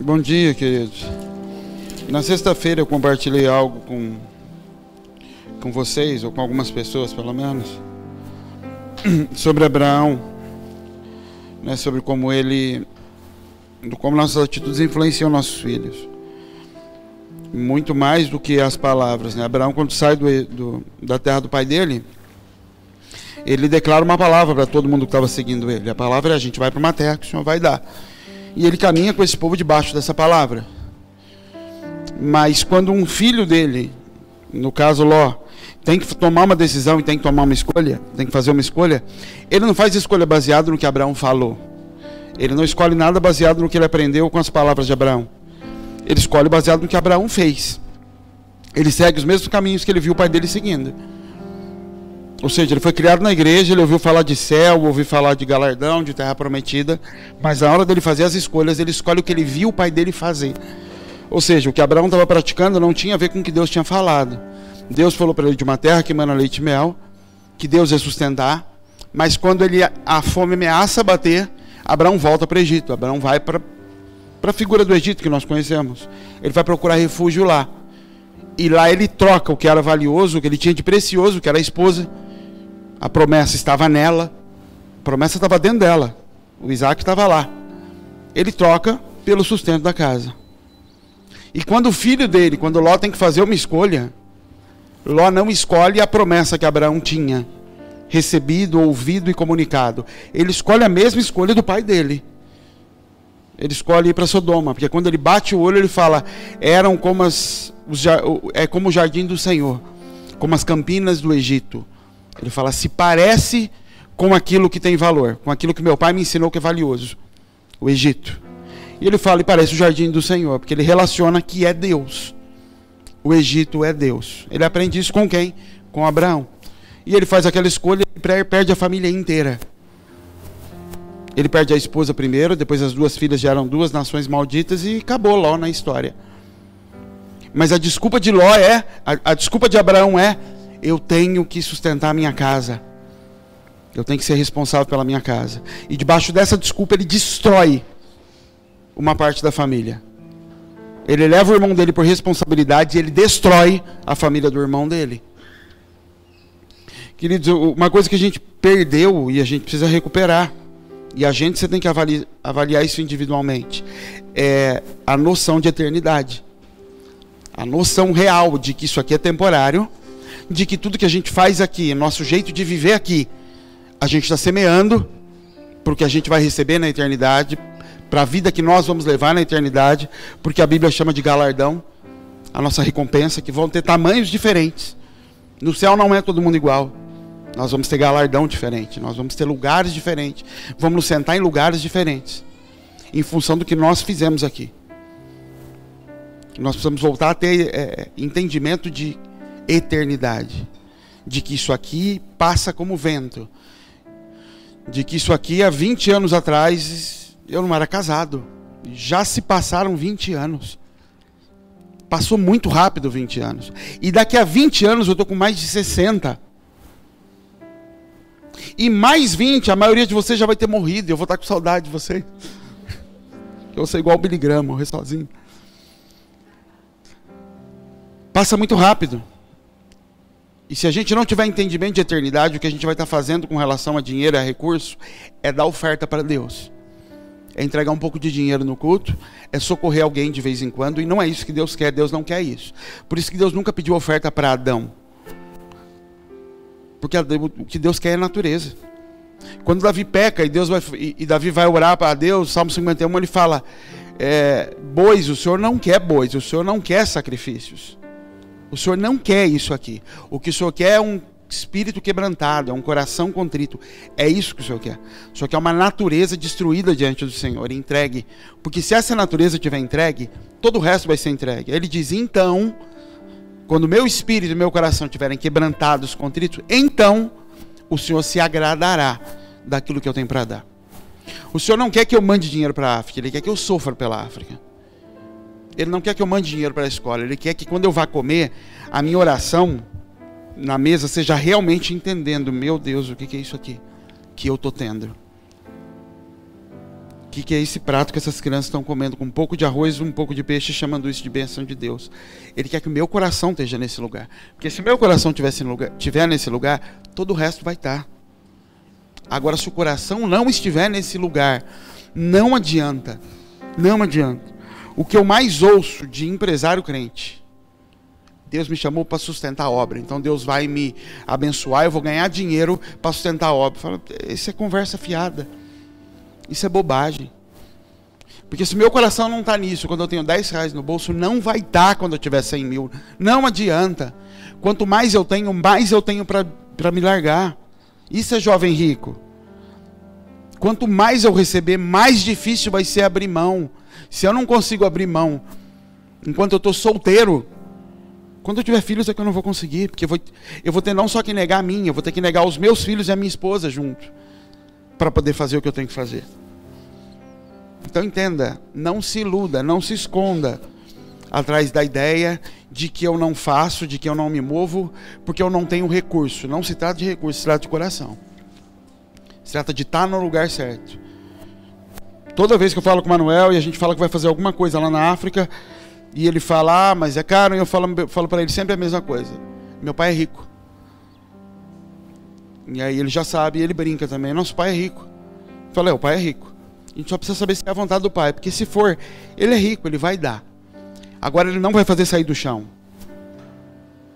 Bom dia, queridos. Na sexta-feira eu compartilhei algo com vocês, ou com algumas pessoas pelo menos, sobre Abraão, né, sobre como nossas atitudes influenciam nossos filhos. Muito mais do que as palavras, né? Abraão, quando sai da terra do pai dele, ele declara uma palavra para todo mundo que estava seguindo ele. A palavra é: a gente vai para uma terra que o Senhor vai dar. E ele caminha com esse povo debaixo dessa palavra. Mas quando um filho dele, no caso Ló, tem que tomar uma decisão e tem que tomar uma escolha, tem que fazer uma escolha, ele não faz escolha baseado no que Abraão falou. Ele não escolhe nada baseado no que ele aprendeu com as palavras de Abraão. Ele escolhe baseado no que Abraão fez. Ele segue os mesmos caminhos que ele viu o pai dele seguindo. Ou seja, ele foi criado na igreja, ele ouviu falar de céu, ouviu falar de galardão, de terra prometida, mas na hora dele fazer as escolhas, ele escolhe o que ele viu o pai dele fazer. Ou seja, o que Abraão estava praticando não tinha a ver com o que Deus tinha falado. Deus falou para ele de uma terra que emana leite e mel, que Deus ia sustentar, mas quando a fome ameaça bater, Abraão volta para o Egito. Abraão vai para a figura do Egito que nós conhecemos. Ele vai procurar refúgio lá. E lá ele troca o que era valioso, o que ele tinha de precioso, que era a esposa. A promessa estava nela, a promessa estava dentro dela, o Isaac estava lá. Ele troca pelo sustento da casa. E quando o filho dele, quando Ló tem que fazer uma escolha, Ló não escolhe a promessa que Abraão tinha recebido, ouvido e comunicado. Ele escolhe a mesma escolha do pai dele. Ele escolhe ir para Sodoma, porque quando ele bate o olho, ele fala: eram como como o jardim do Senhor, como as campinas do Egito. Ele fala: se parece com aquilo que tem valor, com aquilo que meu pai me ensinou que é valioso, o Egito. E ele fala: e parece o jardim do Senhor, porque ele relaciona que é Deus. O Egito é Deus. Ele aprende isso com quem? Com Abraão. E ele faz aquela escolha e perde a família inteira. Ele perde a esposa primeiro, depois as duas filhas já eram duas nações malditas e acabou Ló na história. Mas a desculpa de Ló a desculpa de Abraão é: eu tenho que sustentar a minha casa. Eu tenho que ser responsável pela minha casa. E debaixo dessa desculpa ele destrói uma parte da família. Ele leva o irmão dele por responsabilidade e ele destrói a família do irmão dele. Queridos, uma coisa que a gente perdeu e a gente precisa recuperar, e você tem que avaliar isso individualmente, é a noção de eternidade. A noção real de que isso aqui é temporário, de que tudo que a gente faz aqui, nosso jeito de viver aqui, a gente está semeando para o que a gente vai receber na eternidade, para a vida que nós vamos levar na eternidade, porque a Bíblia chama de galardão, a nossa recompensa, que vão ter tamanhos diferentes. No céu não é todo mundo igual. Nós vamos ter galardão diferente, nós vamos ter lugares diferentes, vamos nos sentar em lugares diferentes, em função do que nós fizemos aqui. Nós precisamos voltar a ter entendimento de eternidade, de que isso aqui passa como vento, de que isso aqui há 20 anos atrás eu não era casado, já se passaram 20 anos, passou muito rápido 20 anos, e daqui a 20 anos eu estou com mais de 60, e mais 20, a maioria de vocês já vai ter morrido, e eu vou estar com saudade de vocês, eu vou ser igual o Billy Graham, morrer sozinho. Passa muito rápido. E se a gente não tiver entendimento de eternidade, o que a gente vai estar fazendo com relação a dinheiro e a recurso é dar oferta para Deus. É entregar um pouco de dinheiro no culto, é socorrer alguém de vez em quando, e não é isso que Deus quer, Deus não quer isso. Por isso que Deus nunca pediu oferta para Adão. Porque o que Deus quer é a natureza. Quando Davi peca e Davi vai orar para Deus, Salmo 51, ele fala: bois, o Senhor não quer bois, o Senhor não quer sacrifícios. O Senhor não quer isso aqui. O que o Senhor quer é um espírito quebrantado, é um coração contrito. É isso que o Senhor quer. O Senhor quer uma natureza destruída diante do Senhor, entregue. Porque se essa natureza estiver entregue, todo o resto vai ser entregue. Ele diz: então, quando meu espírito e meu coração estiverem quebrantados, contritos, então o Senhor se agradará daquilo que eu tenho para dar. O Senhor não quer que eu mande dinheiro para a África, Ele quer que eu sofra pela África. Ele não quer que eu mande dinheiro para a escola. Ele quer que quando eu vá comer, a minha oração na mesa seja realmente entendendo: meu Deus, o que é isso aqui que eu estou tendo? que é esse prato que essas crianças estão comendo, com um pouco de arroz e um pouco de peixe, chamando isso de bênção de Deus. Ele quer que o meu coração esteja nesse lugar. Porque se o meu coração estiver nesse lugar, todo o resto vai estar. Agora, se o coração não estiver nesse lugar, não adianta. Não adianta. O que eu mais ouço de empresário crente: Deus me chamou para sustentar a obra, então Deus vai me abençoar, eu vou ganhar dinheiro para sustentar a obra. Fala, isso é conversa fiada. Isso é bobagem. Porque se meu coração não está nisso, quando eu tenho 10 reais no bolso, não vai estar quando eu tiver 100 mil. Não adianta. Quanto mais eu tenho para me largar. Isso é jovem rico. Quanto mais eu receber, mais difícil vai ser abrir mão. Se eu não consigo abrir mão enquanto eu estou solteiro, quando eu tiver filhos é que eu não vou conseguir. Porque eu vou ter não só que negar a mim, eu vou ter que negar os meus filhos e a minha esposa junto, para poder fazer o que eu tenho que fazer. Então entenda, não se iluda, não se esconda atrás da ideia de que eu não faço, de que eu não me movo, porque eu não tenho recurso. Não se trata de recurso, se trata de coração. Se trata de estar no lugar certo. Toda vez que eu falo com o Manuel e a gente fala que vai fazer alguma coisa lá na África, e ele fala, mas é caro, e eu falo para ele sempre a mesma coisa: meu pai é rico. E aí ele já sabe, e ele brinca também: nosso pai é rico. Eu falei, o pai é rico. A gente só precisa saber se é a vontade do pai, porque se for, ele é rico, ele vai dar. Agora ele não vai fazer sair do chão.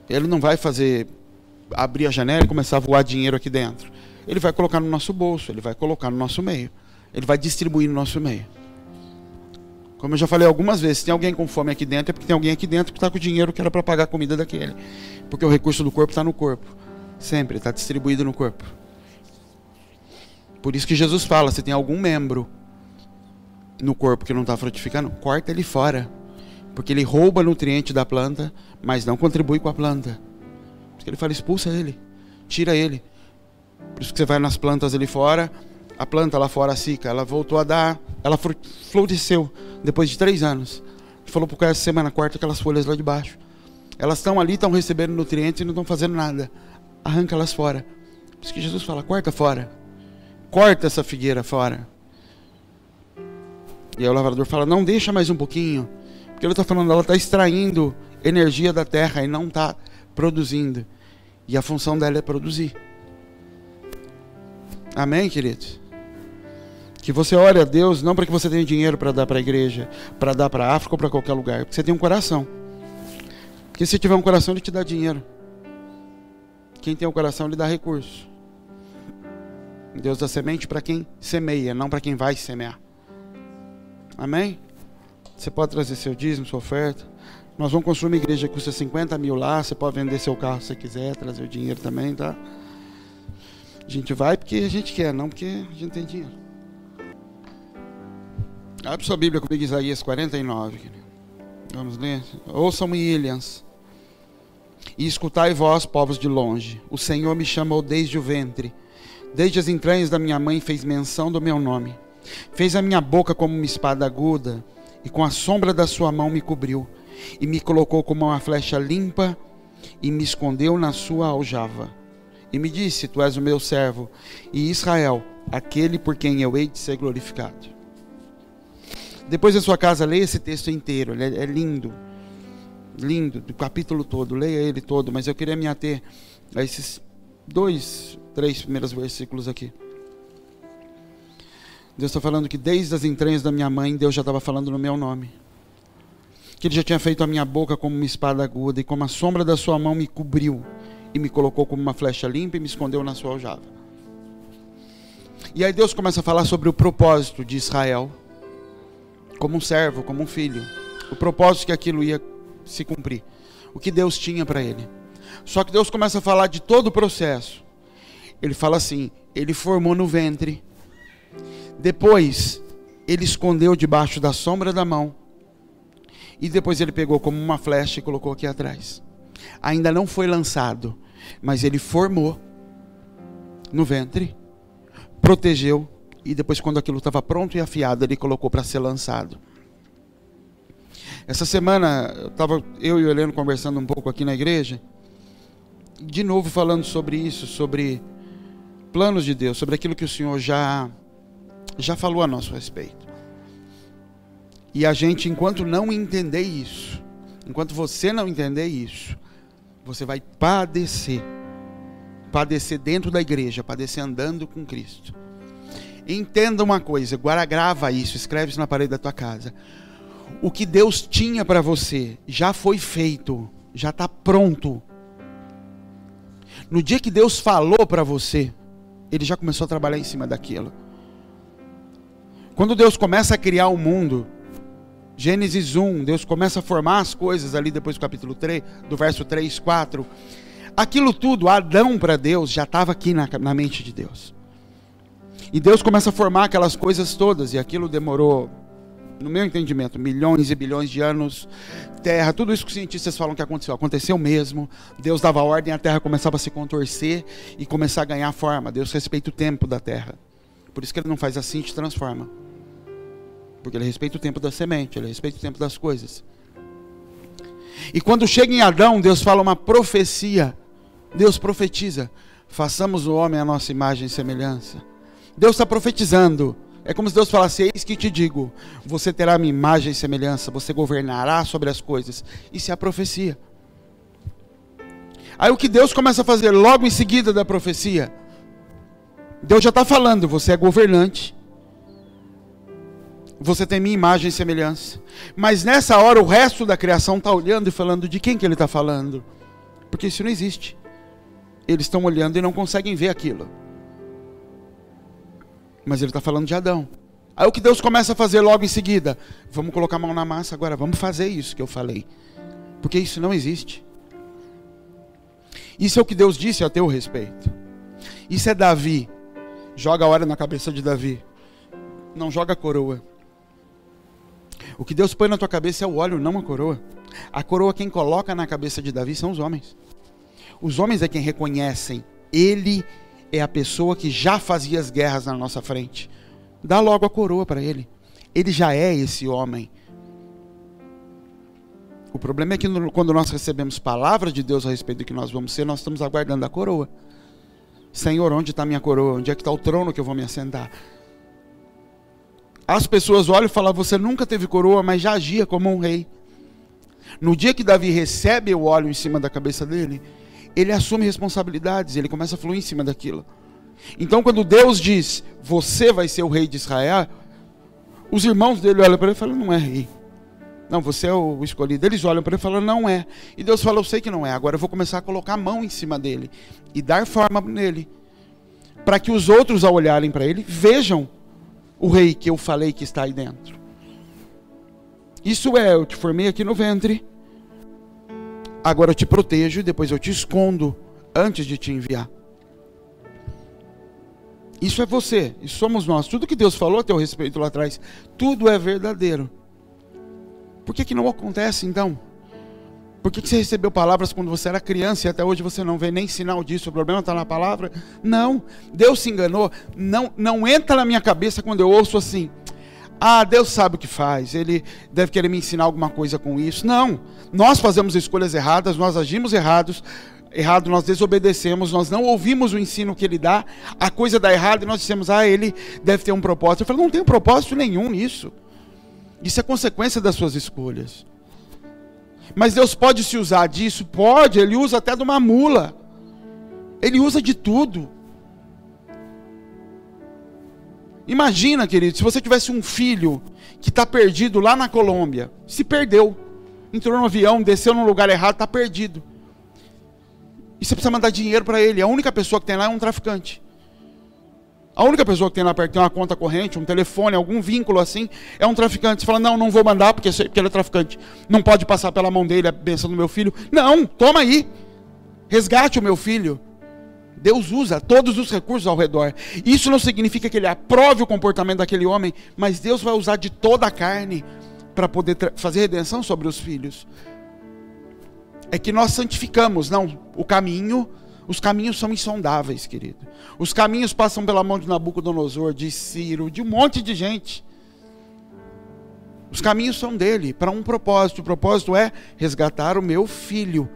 Ele não vai fazer abrir a janela e começar a voar dinheiro aqui dentro. Ele vai colocar no nosso bolso, ele vai colocar no nosso meio. Ele vai distribuir no nosso meio. Como eu já falei algumas vezes, se tem alguém com fome aqui dentro, é porque tem alguém aqui dentro que está com o dinheiro que era para pagar a comida daquele. Porque o recurso do corpo está no corpo. Sempre está distribuído no corpo. Por isso que Jesus fala: se tem algum membro no corpo que não está frutificando, corta ele fora. Porque ele rouba nutriente da planta, mas não contribui com a planta. Por isso que ele fala: expulsa ele, tira ele. Por isso que você vai nas plantas ali fora, a planta lá fora, a cica, ela voltou a dar, ela floresceu depois de 3 anos. Ele falou pro cara essa semana: corta aquelas folhas lá de baixo. Elas estão ali, estão recebendo nutrientes e não estão fazendo nada. Arranca elas fora. Por isso que Jesus fala: corta fora. Corta essa figueira fora. E aí o lavrador fala: não, deixa mais um pouquinho. Porque ele está falando, ela está extraindo energia da terra e não está produzindo. E a função dela é produzir. Amém, queridos? Que você ore a Deus, não para que você tenha dinheiro para dar para a igreja, para dar para a África ou para qualquer lugar. Porque você tem um coração. Porque se tiver um coração, ele te dá dinheiro. Quem tem um coração, ele dá recurso. Deus dá semente para quem semeia, não para quem vai semear. Amém? Você pode trazer seu dízimo, sua oferta. Nós vamos construir uma igreja que custa 50 mil lá. Você pode vender seu carro se você quiser, trazer o dinheiro também, tá? A gente vai porque a gente quer, não porque a gente tem dinheiro. Abre sua Bíblia comigo, Isaías 49. Vamos ler? Ouçam Williams. E escutai vós, povos de longe. O Senhor me chamou desde o ventre. Desde as entranhas da minha mãe fez menção do meu nome. Fez a minha boca como uma espada aguda, e com a sombra da sua mão me cobriu, e me colocou como uma flecha limpa, e me escondeu na sua aljava. E me disse: tu és o meu servo, e Israel, aquele por quem eu hei de ser glorificado. Depois da sua casa, leia esse texto inteiro, ele é lindo. Lindo, do capítulo todo, leia ele todo, mas eu queria me ater a esses 2, 3 primeiros versículos aqui. Deus está falando que desde as entranhas da minha mãe, Deus já estava falando no meu nome. Que Ele já tinha feito a minha boca como uma espada aguda, e como a sombra da sua mão me cobriu, e me colocou como uma flecha limpa, e me escondeu na sua aljava. E aí Deus começa a falar sobre o propósito de Israel, como um servo, como um filho. O propósito que aquilo ia se cumprir. O que Deus tinha para ele. Só que Deus começa a falar de todo o processo. Ele fala assim: Ele formou no ventre. Depois, Ele escondeu debaixo da sombra da mão. E depois Ele pegou como uma flecha e colocou aqui atrás. Ainda não foi lançado, mas Ele formou no ventre, protegeu, e depois, quando aquilo estava pronto e afiado, Ele colocou para ser lançado. Essa semana, eu e o Heleno conversando um pouco aqui na igreja, de novo falando sobre isso, sobre planos de Deus, sobre aquilo que o Senhor já falou a nosso respeito. E a gente, enquanto não entender isso, enquanto você não entender isso, você vai padecer. Padecer dentro da igreja, padecer andando com Cristo. Entenda uma coisa, agora grava isso, escreve isso na parede da tua casa. O que Deus tinha para você já foi feito, já está pronto. No dia que Deus falou para você, Ele já começou a trabalhar em cima daquilo. Quando Deus começa a criar o mundo, Gênesis 1, Deus começa a formar as coisas ali depois do capítulo 3, do verso 3, 4. Aquilo tudo, Adão para Deus, já estava aqui na mente de Deus. E Deus começa a formar aquelas coisas todas, e aquilo demorou, no meu entendimento, milhões e bilhões de anos. Terra, tudo isso que os cientistas falam que aconteceu mesmo. Deus dava ordem, a terra começava a se contorcer e começar a ganhar forma. Deus respeita o tempo da terra. Por isso que Ele não faz assim e te transforma. Porque Ele respeita o tempo da semente, Ele respeita o tempo das coisas. E quando chega em Adão, Deus fala uma profecia. Deus profetiza: façamos o homem à nossa imagem e semelhança. Deus está profetizando. É como se Deus falasse: eis que te digo, você terá minha imagem e semelhança, você governará sobre as coisas. Isso é a profecia. Aí o que Deus começa a fazer logo em seguida da profecia? Deus já está falando: você é governante, você tem minha imagem e semelhança. Mas nessa hora o resto da criação está olhando e falando: de quem que Ele está falando? Porque isso não existe. Eles estão olhando e não conseguem ver aquilo. Mas Ele está falando de Adão. Aí o que Deus começa a fazer logo em seguida? Vamos colocar a mão na massa agora, vamos fazer isso que eu falei. Porque isso não existe. Isso é o que Deus disse a teu respeito. Isso é Davi. Joga a hora na cabeça de Davi. Não joga a coroa. O que Deus põe na tua cabeça é o óleo, não a coroa. A coroa quem coloca na cabeça de Davi são os homens. Os homens é quem reconhecem: Ele é a pessoa que já fazia as guerras na nossa frente. Dá logo a coroa para Ele. Ele já é esse homem. O problema é que quando nós recebemos palavras de Deus a respeito do que nós vamos ser, nós estamos aguardando a coroa. Senhor, onde está minha coroa? Onde é que está o trono que eu vou me assentar? As pessoas olham e falam: você nunca teve coroa, mas já agia como um rei. No dia que Davi recebe o óleo em cima da cabeça dele, ele assume responsabilidades, ele começa a fluir em cima daquilo. Então quando Deus diz: você vai ser o rei de Israel, os irmãos dele olham para ele e falam: não é rei. Não, você é o escolhido. Eles olham para ele e falam: não é. E Deus fala: eu sei que não é, agora eu vou começar a colocar a mão em cima dele e dar forma nele, para que os outros, ao olharem para ele, vejam o rei que eu falei que está aí dentro. Isso é: eu te formei aqui no ventre, agora eu te protejo e depois eu te escondo antes de te enviar. Isso é você, isso somos nós. Tudo que Deus falou a teu respeito lá atrás, tudo é verdadeiro. Por que não acontece então? Por que você recebeu palavras quando você era criança e até hoje você não vê nem sinal disso? O problema está na palavra? Não, Deus se enganou. Não entra na minha cabeça quando eu ouço assim: ah, Deus sabe o que faz, Ele deve querer me ensinar alguma coisa com isso. Não, nós fazemos escolhas erradas, nós agimos errado, nós desobedecemos, nós não ouvimos o ensino que Ele dá, a coisa dá errado e nós dissemos: ah, Ele deve ter um propósito. Eu falo: não tem propósito nenhum nisso. Isso é consequência das suas escolhas. Mas Deus pode se usar disso? Pode, Ele usa até de uma mula. Ele usa de tudo. Imagina, querido, se você tivesse um filho que está perdido lá na Colômbia, se perdeu, entrou no avião, desceu num lugar errado, está perdido. E você precisa mandar dinheiro para ele. A única pessoa que tem lá é um traficante. A única pessoa que tem lá perto, tem uma conta corrente, um telefone, algum vínculo assim, é um traficante. Você fala: não vou mandar porque ele é traficante. Não pode passar pela mão dele a bênção do meu filho. Não, toma aí. Resgate o meu filho. Deus usa todos os recursos ao redor. Isso não significa que Ele aprove o comportamento daquele homem, mas Deus vai usar de toda a carne para poder fazer redenção sobre os filhos. É que nós santificamos, não, o caminho. Os caminhos são insondáveis, querido. Os caminhos passam pela mão de Nabucodonosor, de Ciro, de um monte de gente. Os caminhos são dele, para um propósito. O propósito é resgatar o meu filho.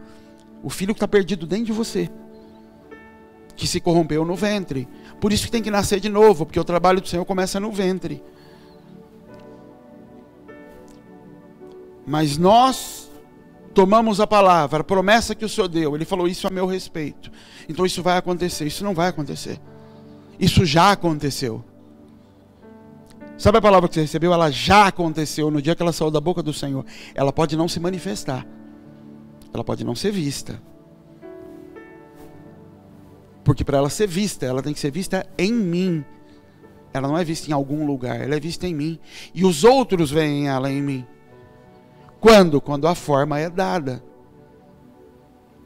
O filho que está perdido dentro de você, que se corrompeu no ventre. Por isso que tem que nascer de novo, porque o trabalho do Senhor começa no ventre. Mas nós tomamos a palavra, a promessa que o Senhor deu. Ele falou isso a meu respeito. Então isso vai acontecer. Isso não vai acontecer. Isso já aconteceu. Sabe a palavra que você recebeu? Ela já aconteceu no dia que ela saiu da boca do Senhor. Ela pode não se manifestar. Ela pode não ser vista. Porque para ela ser vista, ela tem que ser vista em mim. Ela não é vista em algum lugar, ela é vista em mim. E os outros veem ela em mim. Quando? Quando a forma é dada.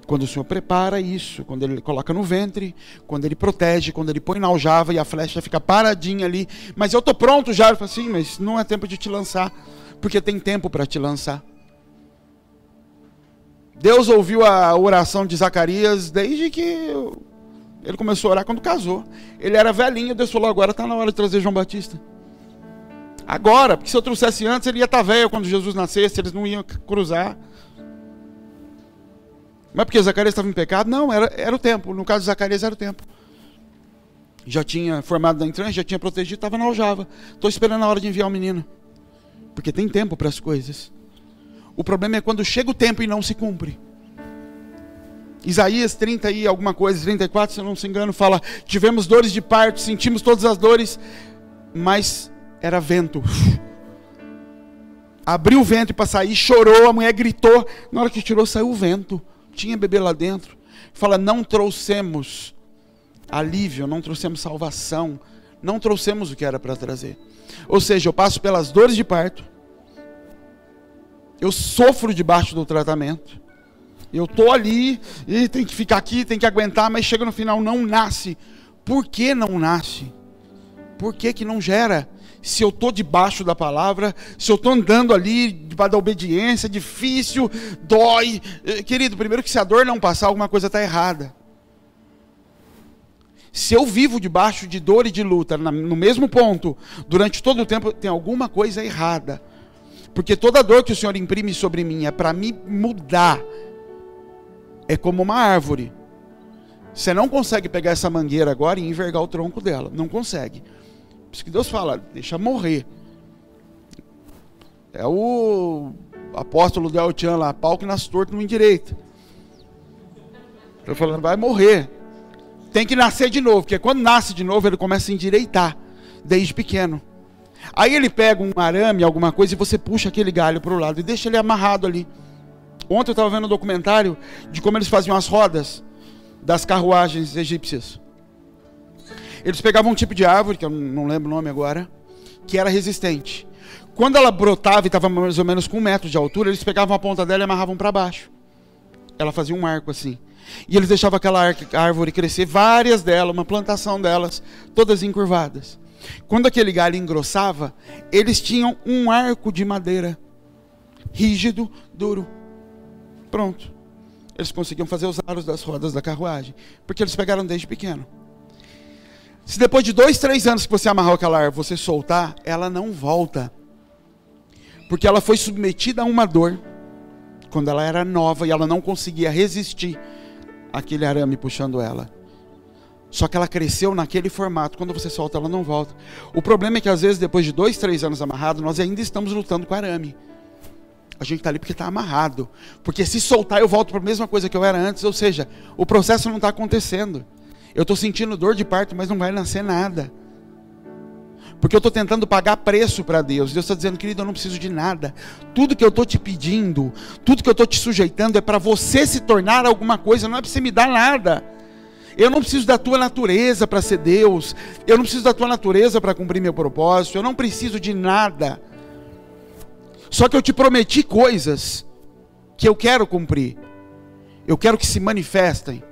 Quando o Senhor prepara isso, quando Ele coloca no ventre, quando Ele protege, quando Ele põe na aljava e a flecha fica paradinha ali. Mas eu estou pronto já. Eu falo assim, mas não é tempo de te lançar, porque tem tempo para te lançar. Deus ouviu a oração de Zacarias desde que ele começou a orar quando casou. Ele era velhinho, Deus falou, agora está na hora de trazer João Batista. Agora, porque se eu trouxesse antes, ele ia estar velho quando Jesus nascesse, eles não iam cruzar. Mas porque Zacarias estava em pecado? Não, era o tempo. No caso de Zacarias era o tempo. Já tinha formado na entranha, já tinha protegido, estava na aljava. Estou esperando a hora de enviar o menino. Porque tem tempo para as coisas. O problema é quando chega o tempo e não se cumpre. Isaías 30 e alguma coisa, 34, se eu não se engano, fala: tivemos dores de parto, sentimos todas as dores, mas era vento. Abriu o ventre para sair, chorou, a mulher gritou. Na hora que tirou, saiu o vento. Tinha bebê lá dentro. Fala, não trouxemos alívio, não trouxemos salvação, não trouxemos o que era para trazer. Ou seja, eu passo pelas dores de parto, eu sofro debaixo do tratamento, eu estou ali, e tem que ficar aqui, tem que aguentar, mas chega no final, não nasce. Por que não nasce? Por que que não gera? Se eu estou debaixo da palavra, se eu estou andando ali, debaixo da obediência, difícil, dói. Querido, primeiro que se a dor não passar, alguma coisa está errada. Se eu vivo debaixo de dor e de luta, no mesmo ponto, durante todo o tempo, tem alguma coisa errada. Porque toda dor que o Senhor imprime sobre mim é para me mudar. É como uma árvore. Você não consegue pegar essa mangueira agora e envergar o tronco dela. Não consegue. Por isso que Deus fala, deixa morrer. É o apóstolo Del Chan lá, pau que nasce torto não endireita. Ele falando, vai morrer. Tem que nascer de novo, porque quando nasce de novo ele começa a endireitar, desde pequeno. Aí ele pega um arame, alguma coisa, e você puxa aquele galho para o lado e deixa ele amarrado ali. Ontem eu estava vendo um documentário de como eles faziam as rodas das carruagens egípcias. Eles pegavam um tipo de árvore, que eu não lembro o nome agora, que era resistente. Quando ela brotava e estava mais ou menos com 1 metro de altura, eles pegavam a ponta dela e amarravam para baixo. Ela fazia um arco assim. E eles deixavam aquela árvore crescer, várias delas, uma plantação delas, todas encurvadas. Quando aquele galho engrossava, eles tinham um arco de madeira, rígido, duro. Pronto. Eles conseguiam fazer os aros das rodas da carruagem, porque eles pegaram desde pequeno. Se depois de 2, 3 anos que você amarrou aquela árvore, você soltar, ela não volta. Porque ela foi submetida a uma dor, quando ela era nova, e ela não conseguia resistir àquele arame puxando ela. Só que ela cresceu naquele formato, quando você solta ela não volta. O problema é que às vezes, depois de 2, 3 anos amarrado, nós ainda estamos lutando com arame. A gente está ali porque está amarrado. Porque se soltar eu volto para a mesma coisa que eu era antes, ou seja, o processo não está acontecendo. Eu estou sentindo dor de parto, mas não vai nascer nada. Porque eu estou tentando pagar preço para Deus. Deus está dizendo, querido, eu não preciso de nada. Tudo que eu estou te pedindo, tudo que eu estou te sujeitando é para você se tornar alguma coisa, não é para você me dar nada. Eu não preciso da tua natureza para ser Deus. Eu não preciso da tua natureza para cumprir meu propósito. Eu não preciso de nada. Só que eu te prometi coisas que eu quero cumprir. Eu quero que se manifestem.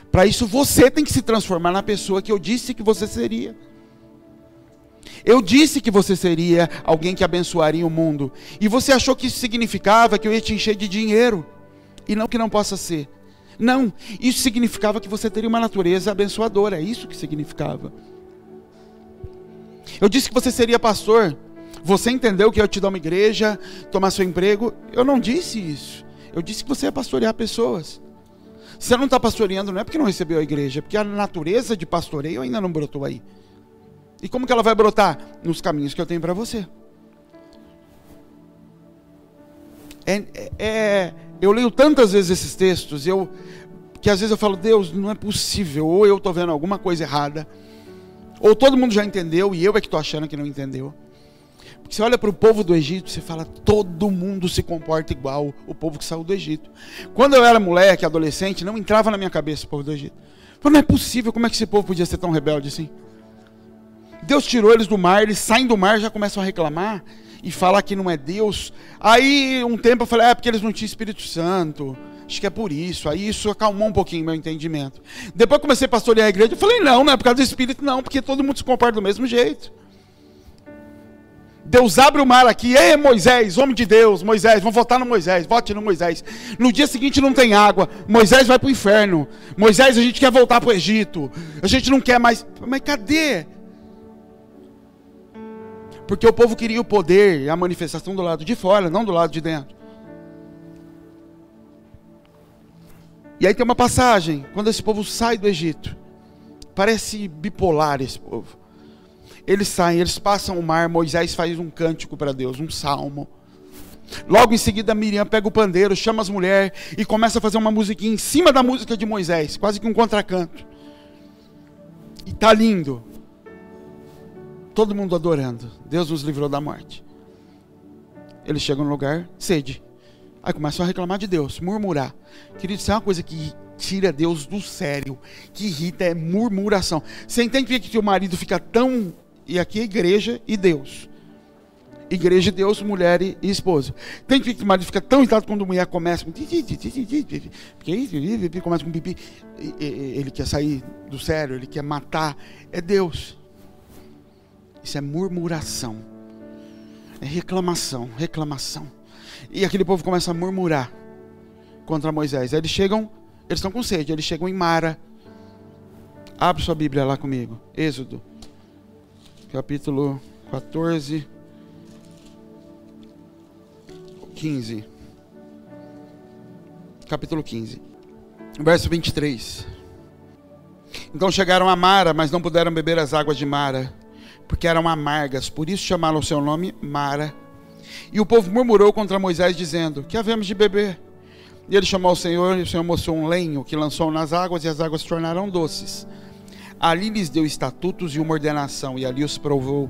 Para isso você tem que se transformar na pessoa que eu disse que você seria. Eu disse que você seria alguém que abençoaria o mundo. E você achou que isso significava que eu ia te encher de dinheiro. E não que não possa ser. Não, isso significava que você teria uma natureza abençoadora. É isso que significava. Eu disse que você seria pastor. Você entendeu que eu ia te dar uma igreja, tomar seu emprego? Eu não disse isso. Eu disse que você ia pastorear pessoas. Se você não está pastoreando, não é porque não recebeu a igreja, é porque a natureza de pastoreio ainda não brotou aí. E como que ela vai brotar? Nos caminhos que eu tenho para você. Eu leio tantas vezes esses textos, que às vezes eu falo, Deus, não é possível, ou eu estou vendo alguma coisa errada, ou todo mundo já entendeu e eu é que estou achando que não entendeu. Porque você olha para o povo do Egito, você fala, todo mundo se comporta igual o povo que saiu do Egito. Quando eu era moleque, adolescente, não entrava na minha cabeça o povo do Egito. Eu falei, não é possível, como é que esse povo podia ser tão rebelde assim? Deus tirou eles do mar, eles saem do mar, já começam a reclamar e falar que não é Deus. Aí um tempo eu falei, porque eles não tinham Espírito Santo, acho que é por isso. Aí isso acalmou um pouquinho meu entendimento. Depois comecei a pastorear a igreja, eu falei, não é por causa do Espírito não, porque todo mundo se comporta do mesmo jeito. Deus abre o mar aqui, ei Moisés, homem de Deus, Moisés, vamos votar no Moisés, vote no Moisés. No dia seguinte não tem água, Moisés vai para o inferno. Moisés, a gente quer voltar para o Egito, a gente não quer mais. Mas cadê? Porque o povo queria o poder e a manifestação do lado de fora, não do lado de dentro. E aí tem uma passagem, quando esse povo sai do Egito, parece bipolar esse povo. Eles saem, eles passam o mar, Moisés faz um cântico para Deus, um salmo. Logo em seguida Miriam pega o pandeiro, chama as mulheres e começa a fazer uma musiquinha em cima da música de Moisés, quase que um contracanto. E tá lindo. Todo mundo adorando. Deus nos livrou da morte. Eles chegam no lugar, sede. Aí começam a reclamar de Deus, murmurar. Querido, isso é uma coisa que tira Deus do sério, que irrita, é murmuração. Você entende que o marido fica tão... E aqui é igreja e Deus. Igreja e Deus, mulher e esposa. Tem que o marido fica tão irritado quando a mulher começa com... Porque começa com pipi. Ele quer sair do sério, ele quer matar. É Deus. Isso é murmuração. É reclamação. E aquele povo começa a murmurar contra Moisés. Aí eles estão com sede, eles chegam em Mara. Abre sua Bíblia lá comigo. Êxodo, capítulo 14, 15. Capítulo 15, verso 23. Então chegaram a Mara, mas não puderam beber as águas de Mara, porque eram amargas, por isso chamaram o seu nome Mara. E o povo murmurou contra Moisés, dizendo, que havemos de beber? E ele chamou o Senhor, e o Senhor mostrou um lenho que lançou nas águas, e as águas se tornaram doces. Ali lhes deu estatutos e uma ordenação, e ali os provou.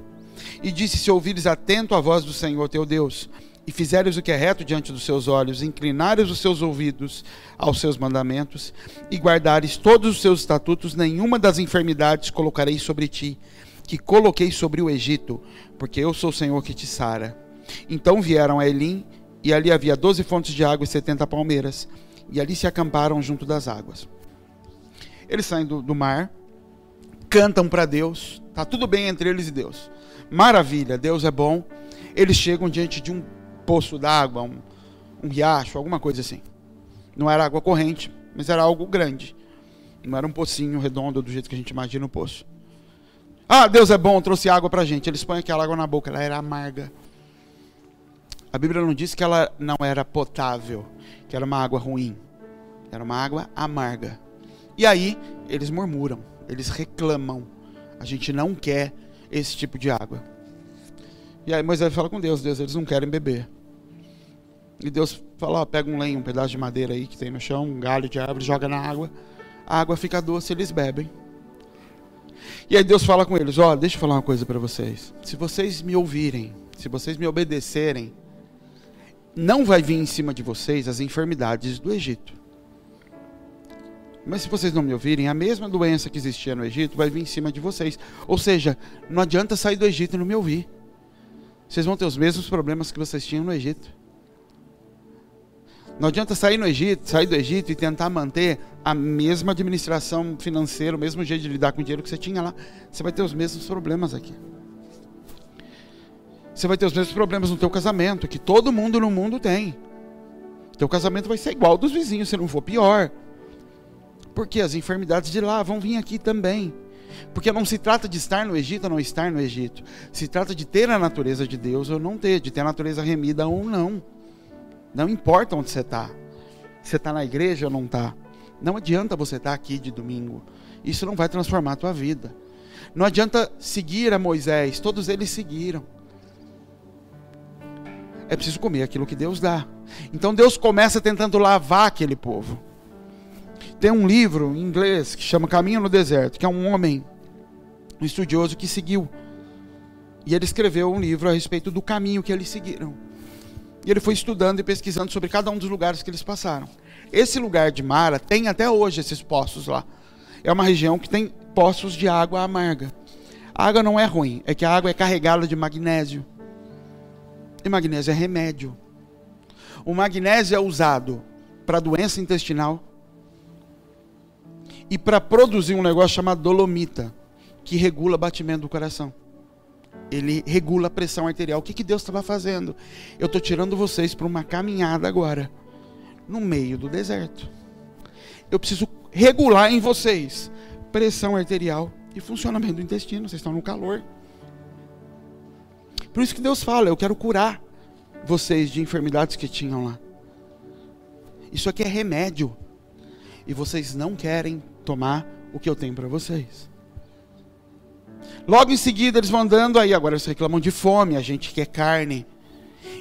E disse, se ouvires atento a voz do Senhor teu Deus, e fizeres o que é reto diante dos seus olhos, inclinares os seus ouvidos aos seus mandamentos, e guardares todos os seus estatutos, nenhuma das enfermidades colocarei sobre ti, que coloquei sobre o Egito, porque eu sou o Senhor que te sara. Então vieram a Elim, e ali havia 12 fontes de água e 70 palmeiras, e ali se acamparam junto das águas. Eles saem do mar, cantam para Deus, está tudo bem entre eles e Deus. Maravilha, Deus é bom. Eles chegam diante de um poço d'água, um riacho, alguma coisa assim. Não era água corrente, mas era algo grande. Não era um pocinho redondo do jeito que a gente imagina o poço. Deus é bom, trouxe água para a gente. Eles põem aquela água na boca, ela era amarga. A Bíblia não diz que ela não era potável, que era uma água ruim. Era uma água amarga. E aí, eles murmuram, eles reclamam. A gente não quer esse tipo de água. E aí Moisés fala com Deus, eles não querem beber. E Deus fala, pega um lenho, um pedaço de madeira aí que tem no chão, um galho de árvore, joga na água. A água fica doce, eles bebem. E aí Deus fala com eles, deixa eu falar uma coisa para vocês. Se vocês me ouvirem, se vocês me obedecerem, não vai vir em cima de vocês as enfermidades do Egito. Mas se vocês não me ouvirem, a mesma doença que existia no Egito vai vir em cima de vocês. Ou seja, não adianta sair do Egito e não me ouvir. Vocês vão ter os mesmos problemas que vocês tinham no Egito. Não adianta sair do Egito e tentar manter a mesma administração financeira, o mesmo jeito de lidar com o dinheiro que você tinha lá. Você vai ter os mesmos problemas aqui. Você vai ter os mesmos problemas no teu casamento, que todo mundo no mundo tem. Teu casamento vai ser igual ao dos vizinhos, se não for pior. Porque as enfermidades de lá vão vir aqui também. Porque não se trata de estar no Egito ou não estar no Egito. Se trata de ter a natureza de Deus ou não ter, de ter a natureza remida ou não. Não importa onde você está. Se você está na igreja ou não está. Não adianta você estar aqui de domingo. Isso não vai transformar a tua vida. Não adianta seguir a Moisés. Todos eles seguiram. É preciso comer aquilo que Deus dá. Então Deus começa tentando lavar aquele povo. Tem um livro em inglês que chama Caminho no Deserto, que é um homem, um estudioso que seguiu. E ele escreveu um livro a respeito do caminho que eles seguiram. E ele foi estudando e pesquisando sobre cada um dos lugares que eles passaram. Esse lugar de Mara tem até hoje esses poços lá. É uma região que tem poços de água amarga. A água não é ruim, é que a água é carregada de magnésio. E magnésio é remédio. O magnésio é usado para doença intestinal e para produzir um negócio chamado dolomita, que regula o batimento do coração. Ele regula a pressão arterial. O que Deus estava fazendo? Eu estou tirando vocês para uma caminhada agora, no meio do deserto. Eu preciso regular em vocês pressão arterial e funcionamento do intestino. Vocês estão no calor. Por isso que Deus fala, eu quero curar vocês de enfermidades que tinham lá. Isso aqui é remédio. E vocês não querem tomar o que eu tenho para vocês. Logo em seguida eles vão andando aí, agora eles reclamam de fome, a gente quer carne.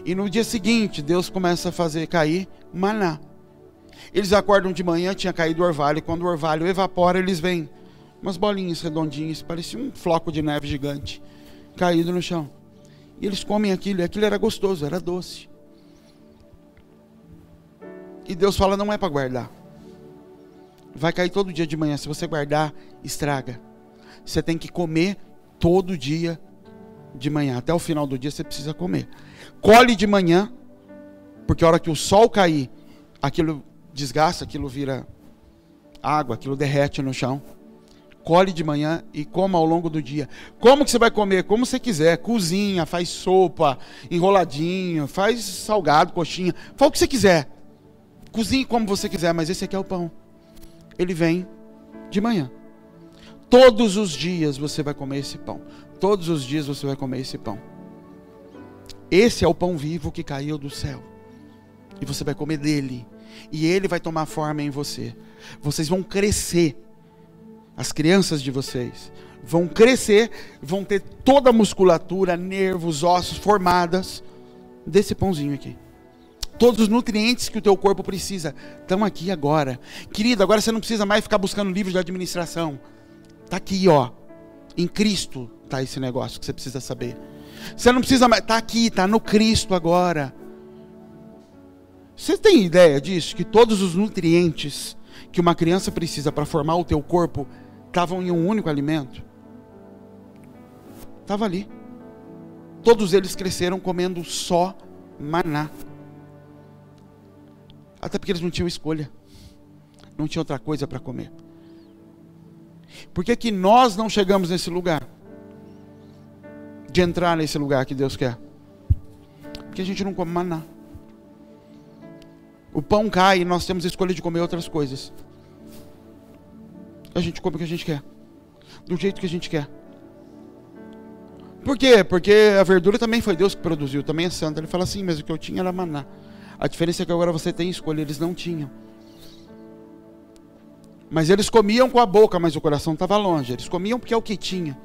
E no dia seguinte, Deus começa a fazer cair maná. Eles acordam de manhã, tinha caído o orvalho, e quando o orvalho evapora, eles veem umas bolinhas redondinhas, parecia um floco de neve gigante, caído no chão. E eles comem aquilo, e aquilo era gostoso, era doce. E Deus fala, não é para guardar. Vai cair todo dia de manhã, se você guardar, estraga. Você tem que comer todo dia de manhã. Até o final do dia você precisa comer. Colhe de manhã, porque a hora que o sol cair, aquilo desgasta, aquilo vira água, aquilo derrete no chão. Colhe de manhã e coma ao longo do dia. Como que você vai comer? Como você quiser. Cozinha, faz sopa, enroladinho, faz salgado, coxinha. Faz o que você quiser. Cozinhe como você quiser, mas esse aqui é o pão. Ele vem de manhã. Todos os dias você vai comer esse pão. Todos os dias você vai comer esse pão. Esse é o pão vivo que caiu do céu. E você vai comer dele. E ele vai tomar forma em você. Vocês vão crescer. As crianças de vocês vão crescer, vão ter toda a musculatura, nervos, ossos formadas desse pãozinho aqui. Todos os nutrientes que o teu corpo precisa estão aqui agora. Querido, agora você não precisa mais ficar buscando livros de administração. Está aqui, ó. Em Cristo está esse negócio que você precisa saber. Você não precisa mais. Está aqui, está no Cristo agora. Você tem ideia disso? Que todos os nutrientes que uma criança precisa para formar o teu corpo estavam em um único alimento? Estava ali. Todos eles cresceram comendo só maná. Até porque eles não tinham escolha. Não tinha outra coisa para comer. Por que que nós não chegamos nesse lugar? De entrar nesse lugar que Deus quer? Porque a gente não come maná. O pão cai e nós temos a escolha de comer outras coisas. A gente come o que a gente quer. Do jeito que a gente quer. Por quê? Porque a verdura também foi Deus que produziu. Também é santa. Ele fala assim, mas o que eu tinha era maná. A diferença é que agora você tem escolha. Eles não tinham. Mas eles comiam com a boca, mas o coração estava longe. Eles comiam porque é o que tinha.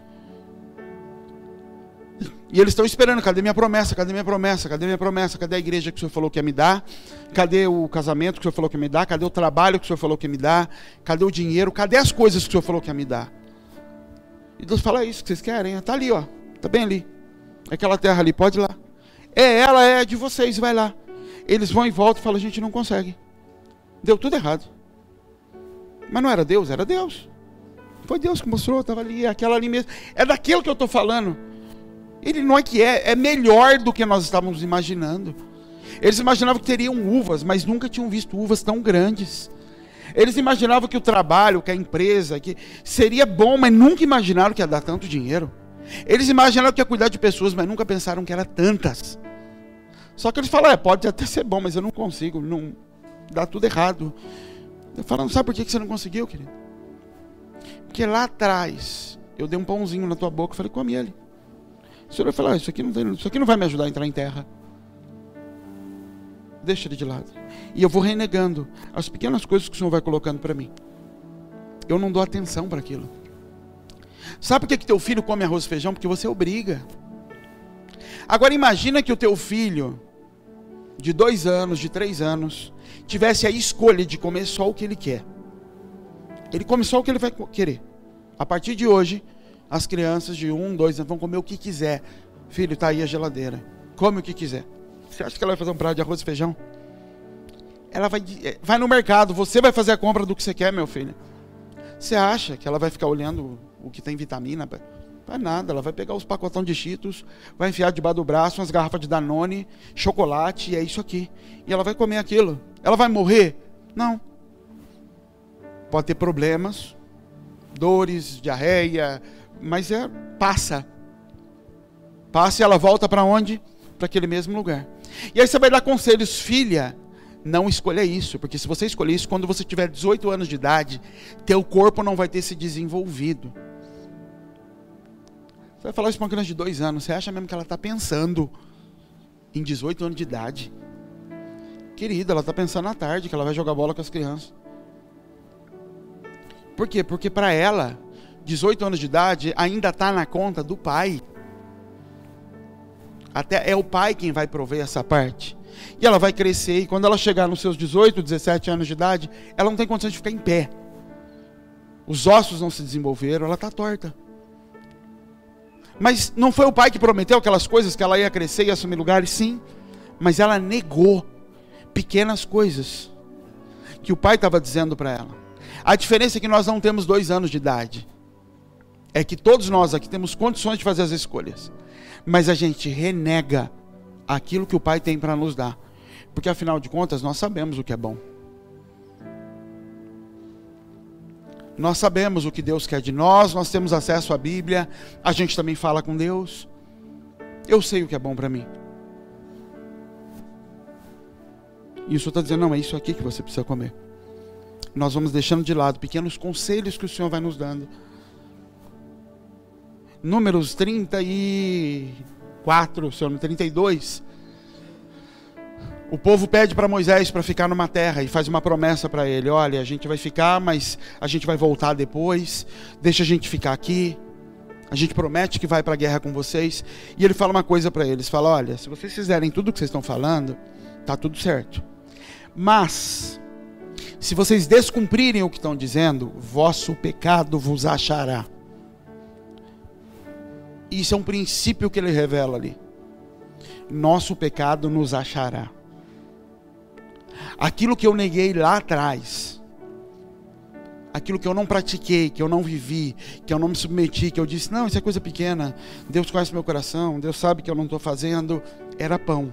E eles estão esperando, cadê minha promessa? Cadê minha promessa? Cadê minha promessa? Cadê a igreja que o Senhor falou que ia me dar? Cadê o casamento que o Senhor falou que ia me dar? Cadê o trabalho que o Senhor falou que ia me dar? Cadê o dinheiro? Cadê as coisas que o Senhor falou que ia me dar? E Deus fala, é isso que vocês querem? Está ali, ó. Está bem ali. Aquela terra ali, pode ir lá. Ela é de vocês, vai lá. Eles vão em volta e falam, a gente não consegue. Deu tudo errado. Mas não era Deus, era Deus. Foi Deus que mostrou, estava ali, aquela ali mesmo. É daquilo que eu estou falando. Ele não é que é melhor do que nós estávamos imaginando. Eles imaginavam que teriam uvas, mas nunca tinham visto uvas tão grandes. Eles imaginavam que o trabalho, que a empresa, que seria bom, mas nunca imaginaram que ia dar tanto dinheiro. Eles imaginaram que ia cuidar de pessoas, mas nunca pensaram que eram tantas. Só que eles falam, pode até ser bom, mas eu não consigo, não dá tudo errado. Eu falo, sabe por que você não conseguiu, querido? Porque lá atrás, eu dei um pãozinho na tua boca e falei, come ele. O Senhor vai falar, isso aqui não vai me ajudar a entrar em terra. Deixa ele de lado. E eu vou renegando as pequenas coisas que o Senhor vai colocando para mim. Eu não dou atenção para aquilo. Sabe por que teu filho come arroz e feijão? Porque você obriga. Agora imagina que o teu filho de 2 anos, de 3 anos, tivesse a escolha de comer só o que ele quer. Ele come só o que ele vai querer. A partir de hoje, as crianças de 1, 2 anos vão comer o que quiser. Filho, está aí a geladeira. Come o que quiser. Você acha que ela vai fazer um prato de arroz e feijão? Ela vai no mercado, você vai fazer a compra do que você quer, meu filho. Você acha que ela vai ficar olhando o que tem vitamina? Não é nada, ela vai pegar os pacotão de Cheetos, vai enfiar debaixo do braço, umas garrafas de Danone, chocolate, e é isso aqui. E ela vai comer aquilo. Ela vai morrer? Não. Pode ter problemas, dores, diarreia, mas passa. Passa e ela volta para onde? Para aquele mesmo lugar. E aí você vai dar conselhos, filha, não escolha isso, porque se você escolher isso, quando você tiver 18 anos de idade, teu corpo não vai ter se desenvolvido. Você vai falar isso para uma criança de 2 anos, você acha mesmo que ela está pensando em 18 anos de idade? Querida, ela está pensando à tarde, que ela vai jogar bola com as crianças. Por quê? Porque para ela, 18 anos de idade ainda está na conta do pai. Até é o pai quem vai prover essa parte. E ela vai crescer, e quando ela chegar nos seus 18, 17 anos de idade, ela não tem condições de ficar em pé. Os ossos não se desenvolveram, ela está torta. Mas não foi o pai que prometeu aquelas coisas, que ela ia crescer e assumir lugares? Sim. Mas ela negou pequenas coisas que o pai estava dizendo para ela. A diferença é que nós não temos 2 anos de idade. É que todos nós aqui temos condições de fazer as escolhas. Mas a gente renega aquilo que o pai tem para nos dar. Porque afinal de contas, nós sabemos o que é bom. Nós sabemos o que Deus quer de nós, nós temos acesso à Bíblia, a gente também fala com Deus. Eu sei o que é bom para mim. E o Senhor está dizendo, não, é isso aqui que você precisa comer. Nós vamos deixando de lado pequenos conselhos que o Senhor vai nos dando. Números 34, Senhor, 32. O povo pede para Moisés para ficar numa terra e faz uma promessa para ele. Olha, a gente vai ficar, mas a gente vai voltar depois. Deixa a gente ficar aqui. A gente promete que vai para a guerra com vocês. E ele fala uma coisa para eles. Fala, olha, se vocês fizerem tudo o que vocês estão falando, tá tudo certo. Mas, se vocês descumprirem o que estão dizendo, vosso pecado vos achará. Isso é um princípio que ele revela ali. Nosso pecado nos achará. Aquilo que eu neguei lá atrás, aquilo que eu não pratiquei, que eu não vivi, que eu não me submeti, que eu disse, não, isso é coisa pequena, Deus conhece meu coração, Deus sabe que eu não estou fazendo, era pão.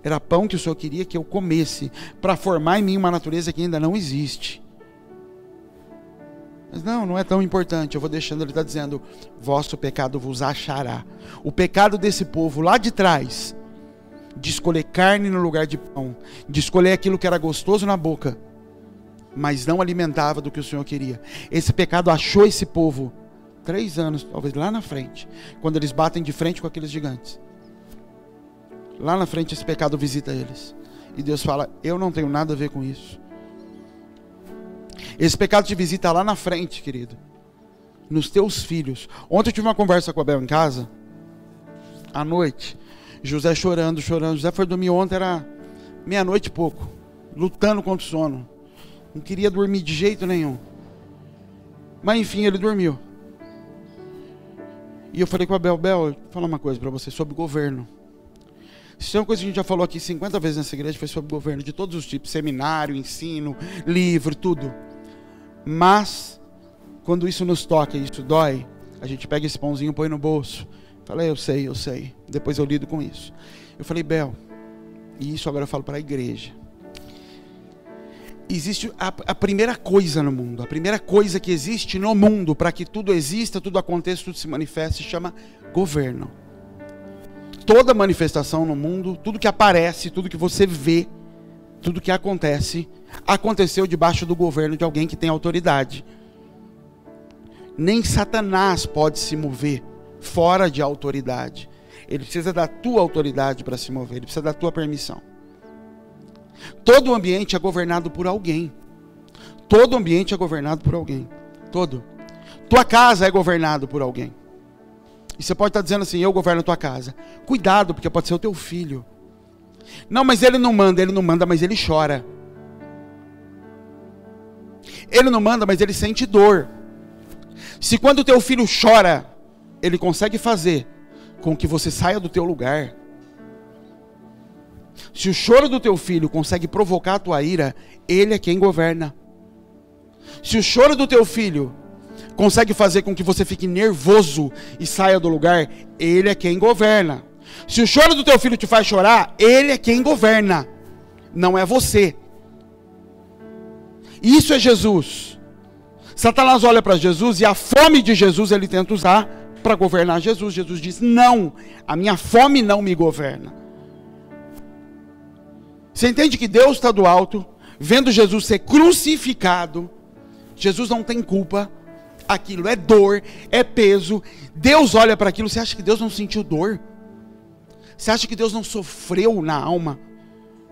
Era pão que o Senhor queria que eu comesse, para formar em mim uma natureza que ainda não existe. Mas não é tão importante, eu vou deixando, ele está dizendo, vosso pecado vos achará. O pecado desse povo lá de trás, de escolher carne no lugar de pão, de escolher aquilo que era gostoso na boca, mas não alimentava do que o Senhor queria. Esse pecado achou esse povo 3 anos, talvez lá na frente, quando eles batem de frente com aqueles gigantes. Lá na frente esse pecado visita eles. E Deus fala, eu não tenho nada a ver com isso. Esse pecado te visita lá na frente, querido. Nos teus filhos. Ontem eu tive uma conversa com a Bel em casa, à noite. José chorando. José foi dormir ontem, era 00:30 e pouco. Lutando contra o sono. Não queria dormir de jeito nenhum. Mas enfim, ele dormiu. E eu falei com a Bel, vou falar uma coisa para você sobre governo. Isso é uma coisa que a gente já falou aqui 50 vezes nessa igreja, foi sobre governo de todos os tipos, seminário, ensino, livro, tudo. Mas, quando isso nos toca e isso dói, a gente pega esse pãozinho e põe no bolso. Falei, eu sei. Depois eu lido com isso. Eu falei, Bel, e isso agora eu falo para a igreja. Existe a primeira coisa no mundo, a primeira coisa que existe no mundo, para que tudo exista, tudo aconteça, tudo se manifeste, se chama governo. Toda manifestação no mundo, tudo que aparece, tudo que você vê, tudo que acontece, aconteceu debaixo do governo de alguém que tem autoridade. Nem Satanás pode se mover fora de autoridade. Ele precisa da tua autoridade para se mover, ele precisa da tua permissão. Todo o ambiente é governado por alguém. Todo ambiente é governado por alguém. Todo. Tua casa é governada por alguém. E você pode estar dizendo assim, eu governo a tua casa. Cuidado, porque pode ser o teu filho. Não, mas ele não manda, mas ele chora. Ele não manda, mas ele sente dor. Se quando o teu filho chora, ele consegue fazer com que você saia do teu lugar. Se o choro do teu filho consegue provocar a tua ira, ele é quem governa. Se o choro do teu filho consegue fazer com que você fique nervoso e saia do lugar, ele é quem governa. Se o choro do teu filho te faz chorar, ele é quem governa, não é você. Isso é Jesus. Satanás olha para Jesus e a fome de Jesus ele tenta usar para governar Jesus. Jesus diz: não, a minha fome não me governa. Você entende que Deus está do alto, vendo Jesus ser crucificado. Jesus não tem culpa. Aquilo é dor, é peso. Deus olha para aquilo. Você acha que Deus não sentiu dor? Você acha que Deus não sofreu na alma,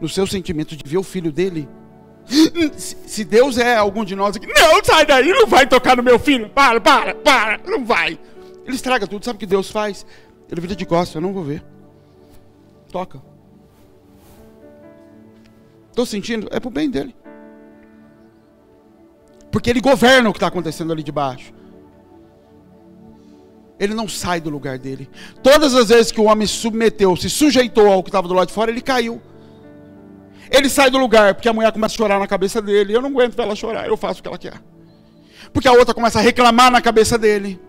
no seu sentimento de ver o filho dele? Se Deus é algum de nós aqui, não, sai daí, não vai tocar no meu filho. Para, não vai. Ele estraga tudo. Sabe o que Deus faz? Ele vira de costas: eu não vou ver. Toca. Estou sentindo, é pro bem dele. Porque ele governa o que está acontecendo ali de baixo. Ele não sai do lugar dele. Todas as vezes que o homem se submeteu, se sujeitou ao que estava do lado de fora, ele caiu. Ele sai do lugar porque a mulher começa a chorar na cabeça dele. Eu não aguento ver ela chorar, eu faço o que ela quer. Porque a outra começa a reclamar na cabeça dele.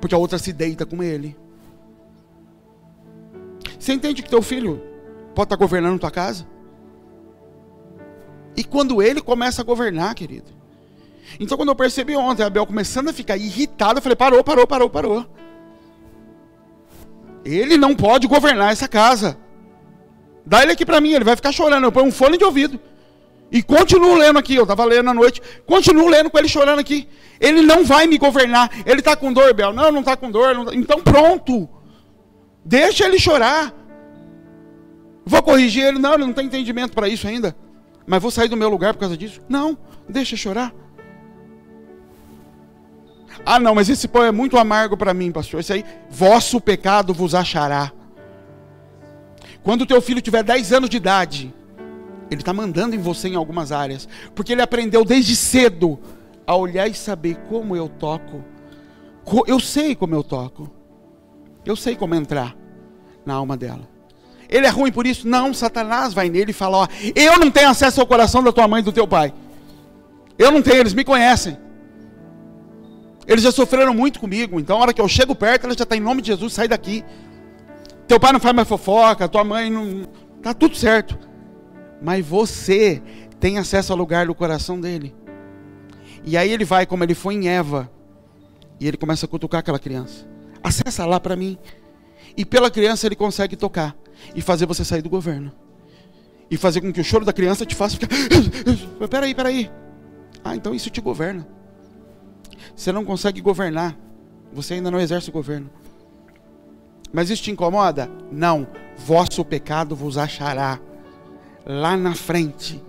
Porque a outra se deita com ele. Você entende que teu filho pode estar governando tua casa? E quando ele começa a governar, querido. Então quando eu percebi ontem a Abel começando a ficar irritado, eu falei: parou. Ele não pode governar essa casa. Dá ele aqui para mim, ele vai ficar chorando. Eu ponho um fone de ouvido. E continuo lendo aqui, eu estava lendo à noite. Continuo lendo com ele chorando aqui. Ele não vai me governar. Ele está com dor, Bel? Não está com dor. Não tá... Então pronto. Deixa ele chorar. Vou corrigir ele? Não, ele não tem entendimento para isso ainda. Mas vou sair do meu lugar por causa disso? Não, deixa chorar. Ah não, mas esse pão é muito amargo para mim, pastor. Esse aí, vosso pecado vos achará. Quando o teu filho tiver 10 anos de idade, ele está mandando em você em algumas áreas. Porque ele aprendeu desde cedo a olhar e saber como eu toco. Eu sei como eu toco. Eu sei como entrar na alma dela. Ele é ruim por isso? Não, Satanás vai nele e fala: ó, eu não tenho acesso ao coração da tua mãe e do teu pai. Eu não tenho, eles me conhecem. Eles já sofreram muito comigo. Então a hora que eu chego perto, ela já está: em nome de Jesus, sai daqui. Teu pai não faz mais fofoca, tua mãe não... Está tudo certo. Mas você tem acesso ao lugar do coração dele. E aí ele vai, como ele foi em Eva, e ele começa a cutucar aquela criança. Acessa lá para mim. E pela criança ele consegue tocar e fazer você sair do governo. E fazer com que o choro da criança te faça ficar... Peraí. Ah, então isso te governa. Você não consegue governar. Você ainda não exerce o governo. Mas isso te incomoda? Não. Vosso pecado vos achará. Lá na frente.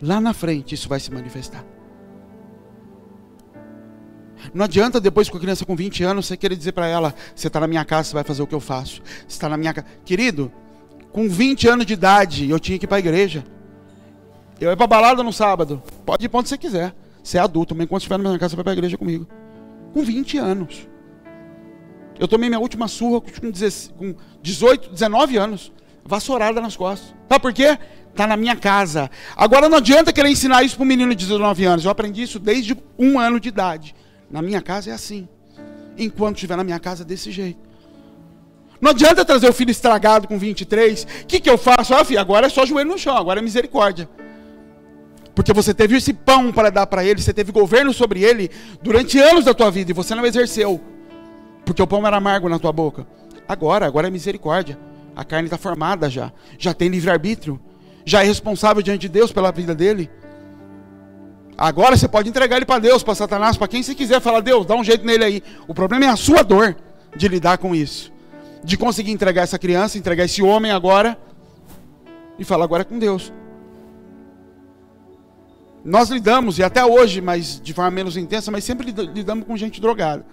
Lá na frente isso vai se manifestar. Não adianta depois com a criança com 20 anos você querer dizer para ela: você está na minha casa, você vai fazer o que eu faço. Você está na minha casa. Querido, com 20 anos de idade eu tinha que ir para a igreja. Eu ia para a balada no sábado. Pode ir para onde você quiser. Você é adulto, mas enquanto estiver na minha casa você vai para a igreja comigo. Com 20 anos. Eu tomei minha última surra com 18, 19 anos. Vassourada nas costas. Sabe por quê? Está na minha casa. Agora não adianta querer ensinar isso para um menino de 19 anos. Eu aprendi isso desde 1 ano de idade. Na minha casa é assim. Enquanto estiver na minha casa, desse jeito. Não adianta trazer o filho estragado com 23. O que eu faço? Ah, filho, agora é só joelho no chão. Agora é misericórdia. Porque você teve esse pão para dar para ele. Você teve governo sobre ele durante anos da tua vida. E você não exerceu. Porque o pão era amargo na tua boca. Agora é misericórdia. A carne está formada já. Já tem livre-arbítrio. Já é responsável diante de Deus pela vida dele. Agora você pode entregar ele para Deus, para Satanás, para quem você quiser. Falar: Deus, dá um jeito nele aí. O problema é a sua dor de lidar com isso. De conseguir entregar essa criança, entregar esse homem agora. E falar: agora é com Deus. Nós lidamos, e até hoje, mas de forma menos intensa, mas sempre lidamos com gente drogada.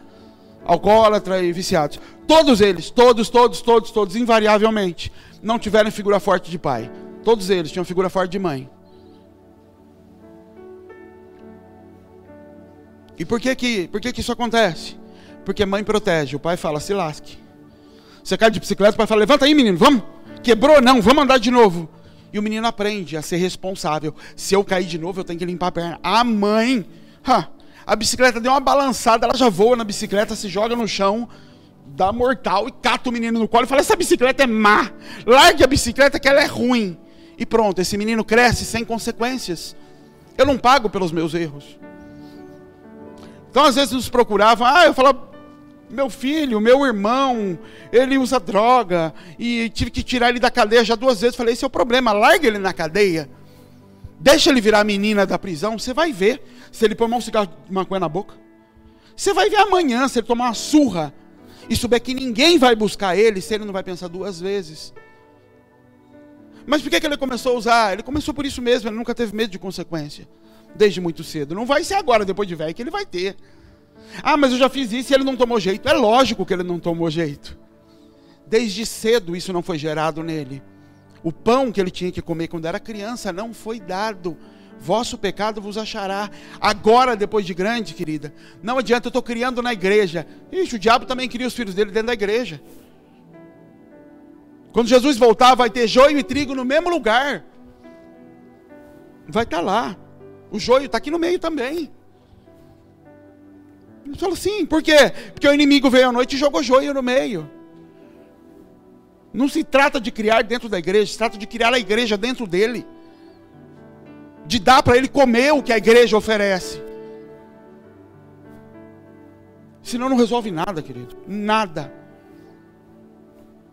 alcoólatra e viciados. Todos eles, todos, invariavelmente, não tiveram figura forte de pai. Todos eles tinham figura forte de mãe. E por que isso acontece? Porque mãe protege, o pai fala, se lasque. Você cai de bicicleta, o pai fala, levanta aí menino, vamos. Quebrou? Não, vamos andar de novo. E o menino aprende a ser responsável. Se eu cair de novo, eu tenho que limpar a perna. A mãe, a bicicleta deu uma balançada, ela já voa na bicicleta, se joga no chão, dá mortal e cata o menino no colo e fala, essa bicicleta é má. Largue a bicicleta que ela é ruim. E pronto, esse menino cresce sem consequências. Eu não pago pelos meus erros. Então às vezes nos procuravam, eu falava, meu filho, meu irmão, ele usa droga, e tive que tirar ele da cadeia já 2 vezes. Falei, esse é o problema, larga ele na cadeia, deixa ele virar a menina da prisão, você vai ver, se ele pôr um cigarro de maconha na boca, você vai ver amanhã, se ele tomar uma surra, e souber que ninguém vai buscar ele, se ele não vai pensar 2 vezes. Mas por que ele começou a usar? Ele começou por isso mesmo, ele nunca teve medo de consequência, desde muito cedo. Não vai ser agora, depois de velho, que ele vai ter. Mas eu já fiz isso e ele não tomou jeito. É lógico que ele não tomou jeito. Desde cedo isso não foi gerado nele. O pão que ele tinha que comer quando era criança não foi dado. Vosso pecado vos achará. Agora, depois de grande, querida, não adianta, eu estou criando na igreja. Ixi, o diabo também cria os filhos dele dentro da igreja. Quando Jesus voltar, vai ter joio e trigo no mesmo lugar. Vai estar lá. O joio está aqui no meio também. Ele fala assim, por quê? Porque o inimigo veio à noite e jogou joio no meio. Não se trata de criar dentro da igreja, se trata de criar a igreja dentro dele. De dar para ele comer o que a igreja oferece. Senão não resolve nada, querido. Nada.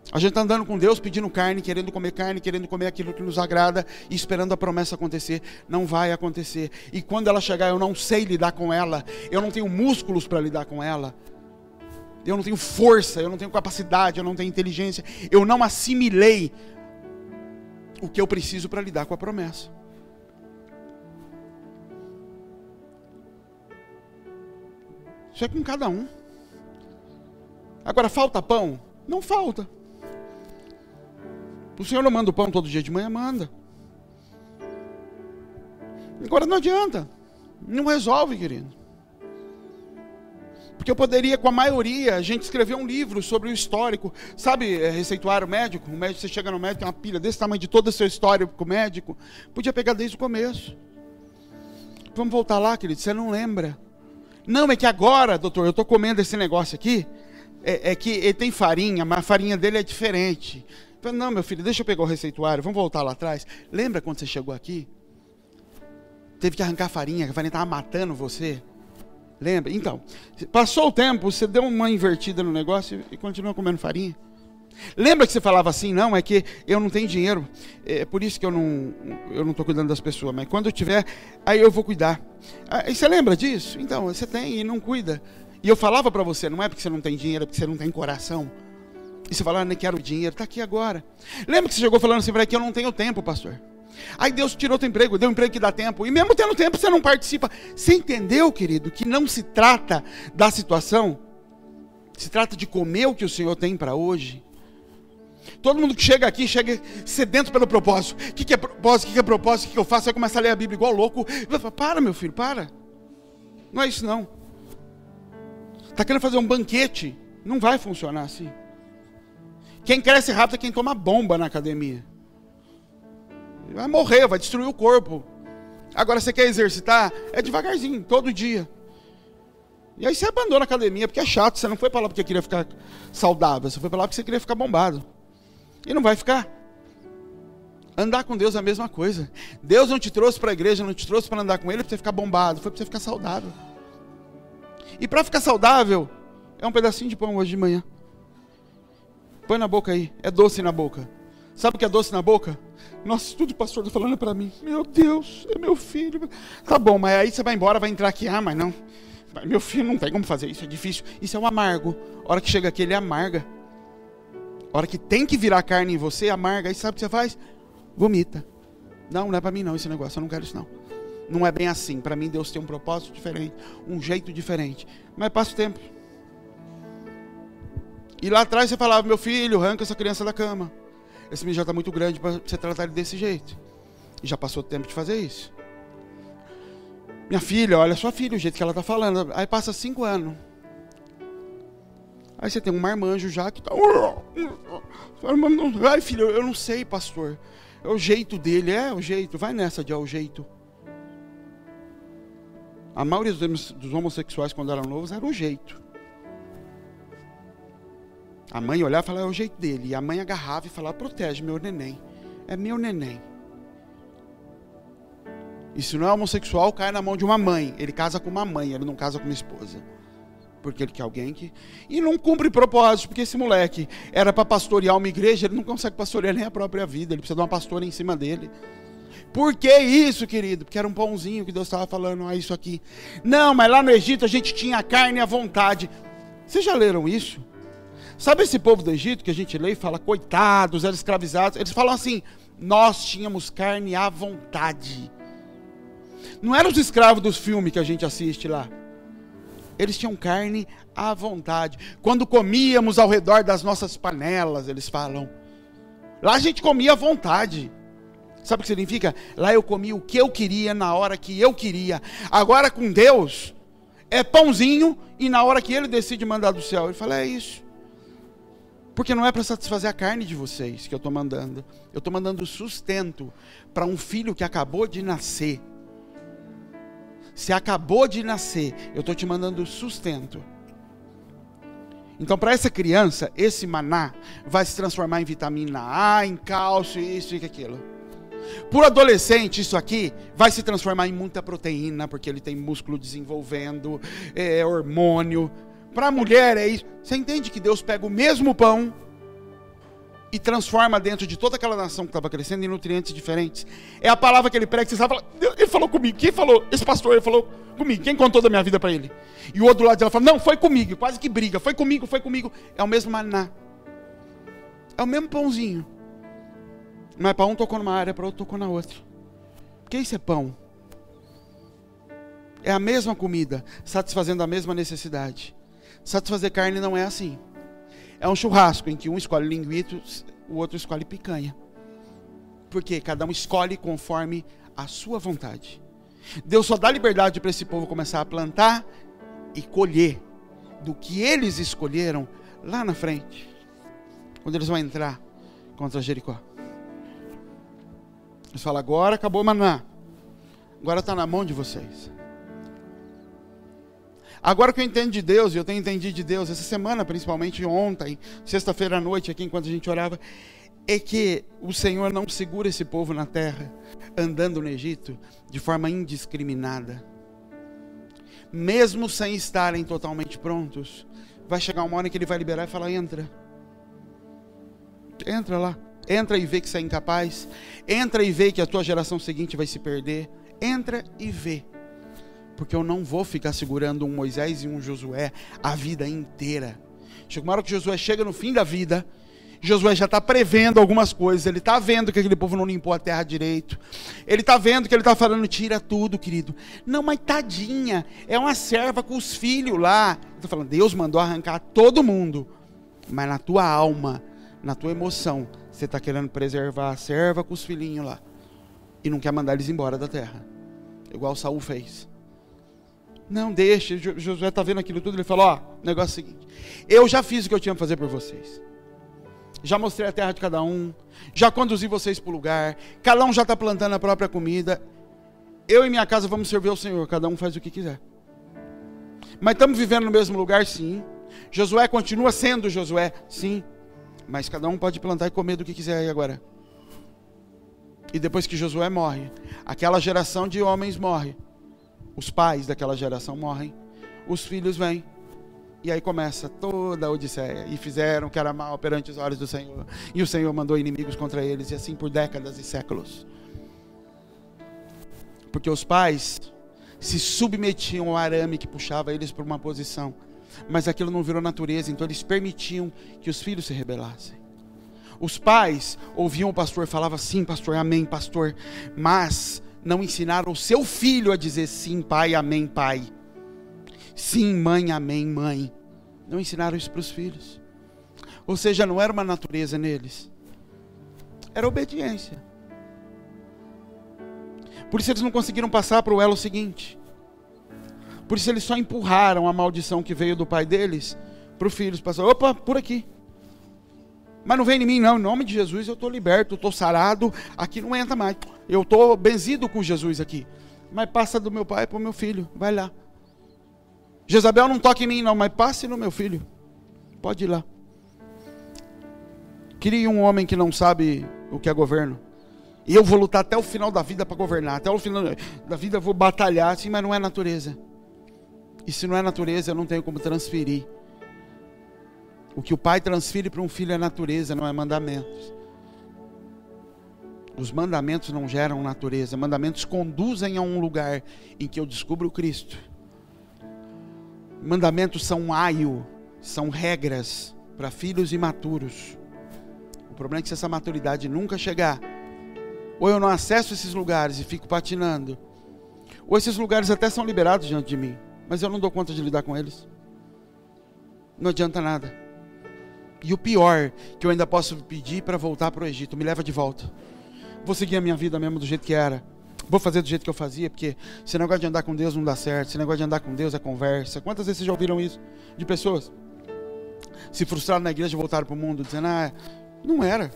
A gente está andando com Deus pedindo carne, querendo comer aquilo que nos agrada e esperando a promessa acontecer. Não vai acontecer. E quando ela chegar, eu não sei lidar com ela. Eu não tenho músculos para lidar com ela. Eu não tenho força, eu não tenho capacidade, eu não tenho inteligência. Eu não assimilei o que eu preciso para lidar com a promessa. Isso é com cada um. Agora, falta pão? Não falta. O Senhor não manda o pão todo dia de manhã? Manda. Agora não adianta. Não resolve, querido. Porque eu poderia, com a maioria, a gente escrever um livro sobre o histórico. Sabe, receituário médico? O médico, você chega no médico, tem uma pilha desse tamanho de todo o seu histórico médico. Podia pegar desde o começo. Vamos voltar lá, querido, você não lembra. Não, é que agora, doutor, eu estou comendo esse negócio aqui. É que ele tem farinha, mas a farinha dele é diferente. Não, meu filho, deixa eu pegar o receituário, vamos voltar lá atrás. Lembra quando você chegou aqui? Teve que arrancar a farinha estava matando você. Lembra? Então, passou o tempo, você deu uma invertida no negócio e continua comendo farinha. Lembra que você falava assim, não, é que eu não tenho dinheiro, é por isso que eu não estou cuidando das pessoas, mas quando eu tiver, aí eu vou cuidar. Aí você lembra disso? Então, você tem e não cuida. E eu falava para você, não é porque você não tem dinheiro, é porque você não tem coração. E você fala, não quero dinheiro, está aqui agora. Lembra que você chegou falando assim para que eu não tenho tempo, pastor? Aí Deus tirou teu emprego, deu um emprego que dá tempo. E mesmo tendo tempo, você não participa. Você entendeu, querido, que não se trata da situação? Se trata de comer o que o Senhor tem para hoje. Todo mundo que chega aqui, chega sedento pelo propósito. O que é propósito? O que é propósito? O que eu faço? Aí começa a ler a Bíblia igual louco. Eu falo, para, meu filho, para. Não é isso não. Está querendo fazer um banquete? Não vai funcionar assim. Quem cresce rápido é quem toma bomba na academia. Vai morrer, vai destruir o corpo. Agora você quer exercitar? É devagarzinho, todo dia. E aí você abandona a academia, porque é chato. Você não foi para lá porque queria ficar saudável. Você foi para lá porque você queria ficar bombado. E não vai ficar. Andar com Deus é a mesma coisa. Deus não te trouxe para a igreja, não te trouxe para andar com Ele para você ficar bombado. Foi para você ficar saudável. E para ficar saudável, é um pedacinho de pão hoje de manhã. Põe na boca aí, é doce na boca. Sabe o que é doce na boca? Nossa, tudo o pastor está falando para mim. Meu Deus, é meu filho. Tá bom, mas aí você vai embora, vai entrar aqui. Mas não, meu filho não tem como fazer isso, é difícil. Isso é um amargo. A hora que chega aqui, ele amarga. A hora que tem que virar carne em você, amarga. Aí sabe o que você faz? Vomita. Não é para mim não esse negócio, eu não quero isso não. Não é bem assim. Para mim Deus tem um propósito diferente, um jeito diferente. Mas passa o tempo. E lá atrás você falava, meu filho, arranca essa criança da cama. Esse menino já está muito grande para você tratar ele desse jeito. E já passou o tempo de fazer isso. Minha filha, olha sua filha, o jeito que ela está falando. Aí passa 5 anos. Aí você tem um marmanjo já que está... Ai, filho, eu não sei, pastor. É o jeito dele, é o jeito. Vai nessa de é o jeito. A maioria dos homossexuais, quando eram novos, era o jeito. A mãe olhava e falava, é o jeito dele. E a mãe agarrava e falava, protege meu neném. É meu neném. E se não é homossexual, cai na mão de uma mãe. Ele casa com uma mãe, ele não casa com uma esposa. Porque ele quer alguém que... E não cumpre propósito, porque esse moleque era para pastorear uma igreja, ele não consegue pastorear nem a própria vida. Ele precisa de uma pastora em cima dele. Por que isso, querido? Porque era um pãozinho que Deus estava falando, isso aqui. Não, mas lá no Egito a gente tinha carne à vontade. Vocês já leram isso? Sabe esse povo do Egito que a gente lê e fala, coitados, eram escravizados? Eles falam assim, nós tínhamos carne à vontade. Não eram os escravos dos filmes que a gente assiste lá. Eles tinham carne à vontade. Quando comíamos ao redor das nossas panelas, eles falam. Lá a gente comia à vontade. Sabe o que significa? Lá eu comia o que eu queria, na hora que eu queria. Agora com Deus, é pãozinho e na hora que Ele decide mandar do céu. Ele fala, é isso. Porque não é para satisfazer a carne de vocês que eu estou mandando. Eu estou mandando sustento para um filho que acabou de nascer. Se acabou de nascer, eu estou te mandando sustento. Então, para essa criança, esse maná vai se transformar em vitamina A, em cálcio, isso e aquilo. Para o adolescente, isso aqui vai se transformar em muita proteína, porque ele tem músculo desenvolvendo, hormônio. Para a mulher é isso. Você entende que Deus pega o mesmo pão e transforma dentro de toda aquela nação que estava crescendo em nutrientes diferentes? É a palavra que ele prega, você sabe, ele falou comigo. Quem falou? Esse pastor, ele falou comigo. Quem contou da minha vida para ele? E o outro lado dela fala, não, foi comigo, quase que briga. Foi comigo. É o mesmo maná. É o mesmo pãozinho. Mas para um tocou numa área, para outro tocou na outra. Porque isso é pão. É a mesma comida, satisfazendo a mesma necessidade. Satisfazer carne não é assim. É um churrasco em que um escolhe linguito, o outro escolhe picanha. Porque cada um escolhe conforme a sua vontade. Deus só dá liberdade para esse povo começar a plantar e colher do que eles escolheram lá na frente. Quando eles vão entrar contra Jericó. Eles falam, agora acabou o maná. Agora está na mão de vocês. Agora que eu entendo de Deus, e eu tenho entendido de Deus, essa semana, principalmente ontem, sexta-feira à noite, aqui enquanto a gente orava, é que o Senhor não segura esse povo na terra, andando no Egito, de forma indiscriminada. Mesmo sem estarem totalmente prontos, vai chegar uma hora em que Ele vai liberar e falar, entra. Entra lá. Entra e vê que você é incapaz. Entra e vê que a tua geração seguinte vai se perder. Entra e vê. Porque eu não vou ficar segurando um Moisés e um Josué a vida inteira. Chega uma hora que Josué chega no fim da vida, Josué já está prevendo algumas coisas. Ele está vendo que aquele povo não limpou a terra direito. Ele está vendo que ele está falando, tira tudo, querido. Não, mas tadinha, é uma serva com os filhos lá. Eu estou falando, Deus mandou arrancar todo mundo. Mas na tua alma, na tua emoção, você está querendo preservar a serva com os filhinhos lá. E não quer mandar eles embora da terra. Igual Saul fez. Não, deixa, Josué está vendo aquilo tudo, ele falou, o negócio é o seguinte, eu já fiz o que eu tinha que fazer por vocês, já mostrei a terra de cada um, já conduzi vocês para o lugar, cada um já está plantando a própria comida, eu e minha casa vamos servir ao Senhor, cada um faz o que quiser, mas estamos vivendo no mesmo lugar, sim, Josué continua sendo Josué, sim, mas cada um pode plantar e comer do que quiser aí agora, e depois que Josué morre, aquela geração de homens morre, os pais daquela geração morrem, os filhos vêm, e aí começa toda a odisseia, e fizeram o que era mal perante os olhos do Senhor, e o Senhor mandou inimigos contra eles, e assim por décadas e séculos, porque os pais se submetiam ao arame que puxava eles por uma posição, mas aquilo não virou natureza, então eles permitiam que os filhos se rebelassem. Os pais ouviam o pastor, falava sim pastor, amém pastor, mas não ensinaram o seu filho a dizer sim pai, amém pai, sim mãe, amém mãe. Não ensinaram isso para os filhos. Ou seja, não era uma natureza neles. Era obediência. Por isso eles não conseguiram passar para o elo seguinte. Por isso eles só empurraram a maldição que veio do pai deles para o filho. Passaram, opa, por aqui. Mas não vem em mim não, em nome de Jesus eu estou liberto, eu estou sarado, aqui não entra mais. Eu estou benzido com Jesus aqui. Mas passa do meu pai para o meu filho, vai lá. Jezabel não toca em mim não, mas passe no meu filho. Pode ir lá. Queria um homem que não sabe o que é governo. E eu vou lutar até o final da vida para governar. Até o final da vida eu vou batalhar, assim, mas não é natureza. E se não é natureza, eu não tenho como transferir. O que o pai transfere para um filho é natureza, não é mandamentos. Os mandamentos não geram natureza. Mandamentos conduzem a um lugar em que eu descubro Cristo. Mandamentos são aio, são regras para filhos imaturos. O problema é que se essa maturidade nunca chegar, ou eu não acesso esses lugares e fico patinando, ou esses lugares até são liberados diante de mim, mas eu não dou conta de lidar com eles. Não adianta nada. E o pior, que eu ainda posso pedir para voltar para o Egito, me leva de volta. Vou seguir a minha vida mesmo do jeito que era. Vou fazer do jeito que eu fazia, porque esse negócio de andar com Deus não dá certo. Esse negócio de andar com Deus é conversa. Quantas vezes vocês já ouviram isso? De pessoas se frustraram na igreja e voltaram para o mundo, dizendo, não era.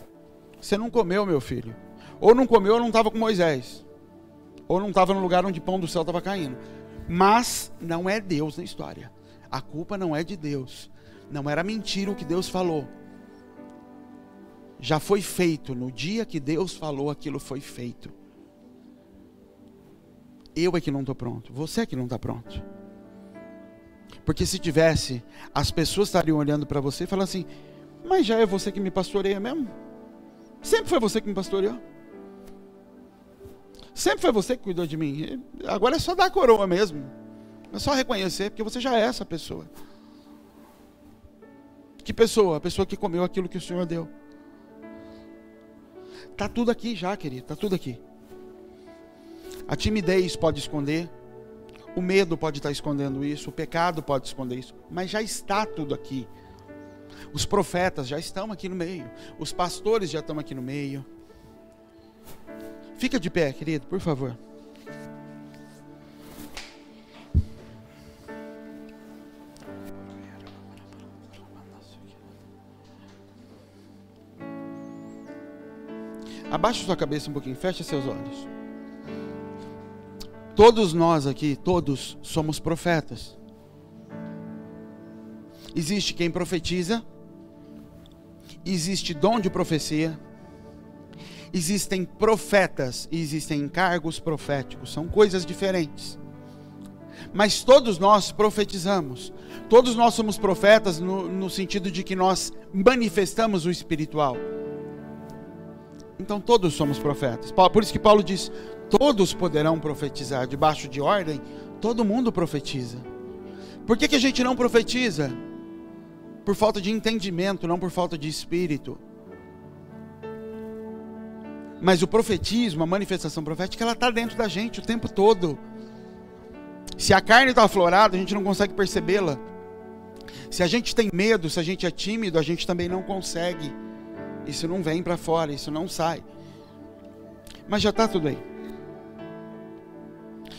Você não comeu, meu filho. Ou não comeu ou não estava com Moisés. Ou não estava no lugar onde o pão do céu estava caindo. Mas não é Deus na história. A culpa não é de Deus. Não era mentira o que Deus falou. Já foi feito. No dia que Deus falou, aquilo foi feito. Eu é que não estou pronto. Você é que não está pronto. Porque se tivesse, as pessoas estariam olhando para você e falando assim, mas já é você que me pastoreia mesmo? Sempre foi você que me pastoreou. Sempre foi você que cuidou de mim. Agora é só dar a coroa mesmo. É só reconhecer, porque você já é essa pessoa. Que pessoa? A pessoa que comeu aquilo que o Senhor deu. Está tudo aqui já, querido. Está tudo aqui. A timidez pode esconder. O medo pode estar escondendo isso. O pecado pode esconder isso. Mas já está tudo aqui. Os profetas já estão aqui no meio. Os pastores já estão aqui no meio. Fica de pé, querido, por favor. Abaixa sua cabeça um pouquinho, fecha seus olhos. Todos nós aqui, todos somos profetas. Existe quem profetiza, existe dom de profecia, existem profetas e existem encargos proféticos, são coisas diferentes. Mas todos nós profetizamos, todos nós somos profetas no sentido de que nós manifestamos o espiritual. Então todos somos profetas. Por isso que Paulo diz, todos poderão profetizar. Debaixo de ordem, todo mundo profetiza. Por que a gente não profetiza? Por falta de entendimento, não por falta de espírito. Mas o profetismo, a manifestação profética, ela está dentro da gente o tempo todo. Se a carne está aflorada, a gente não consegue percebê-la. Se a gente tem medo, se a gente é tímido, a gente também não consegue. Isso não vem para fora, isso não sai. Mas já está tudo aí.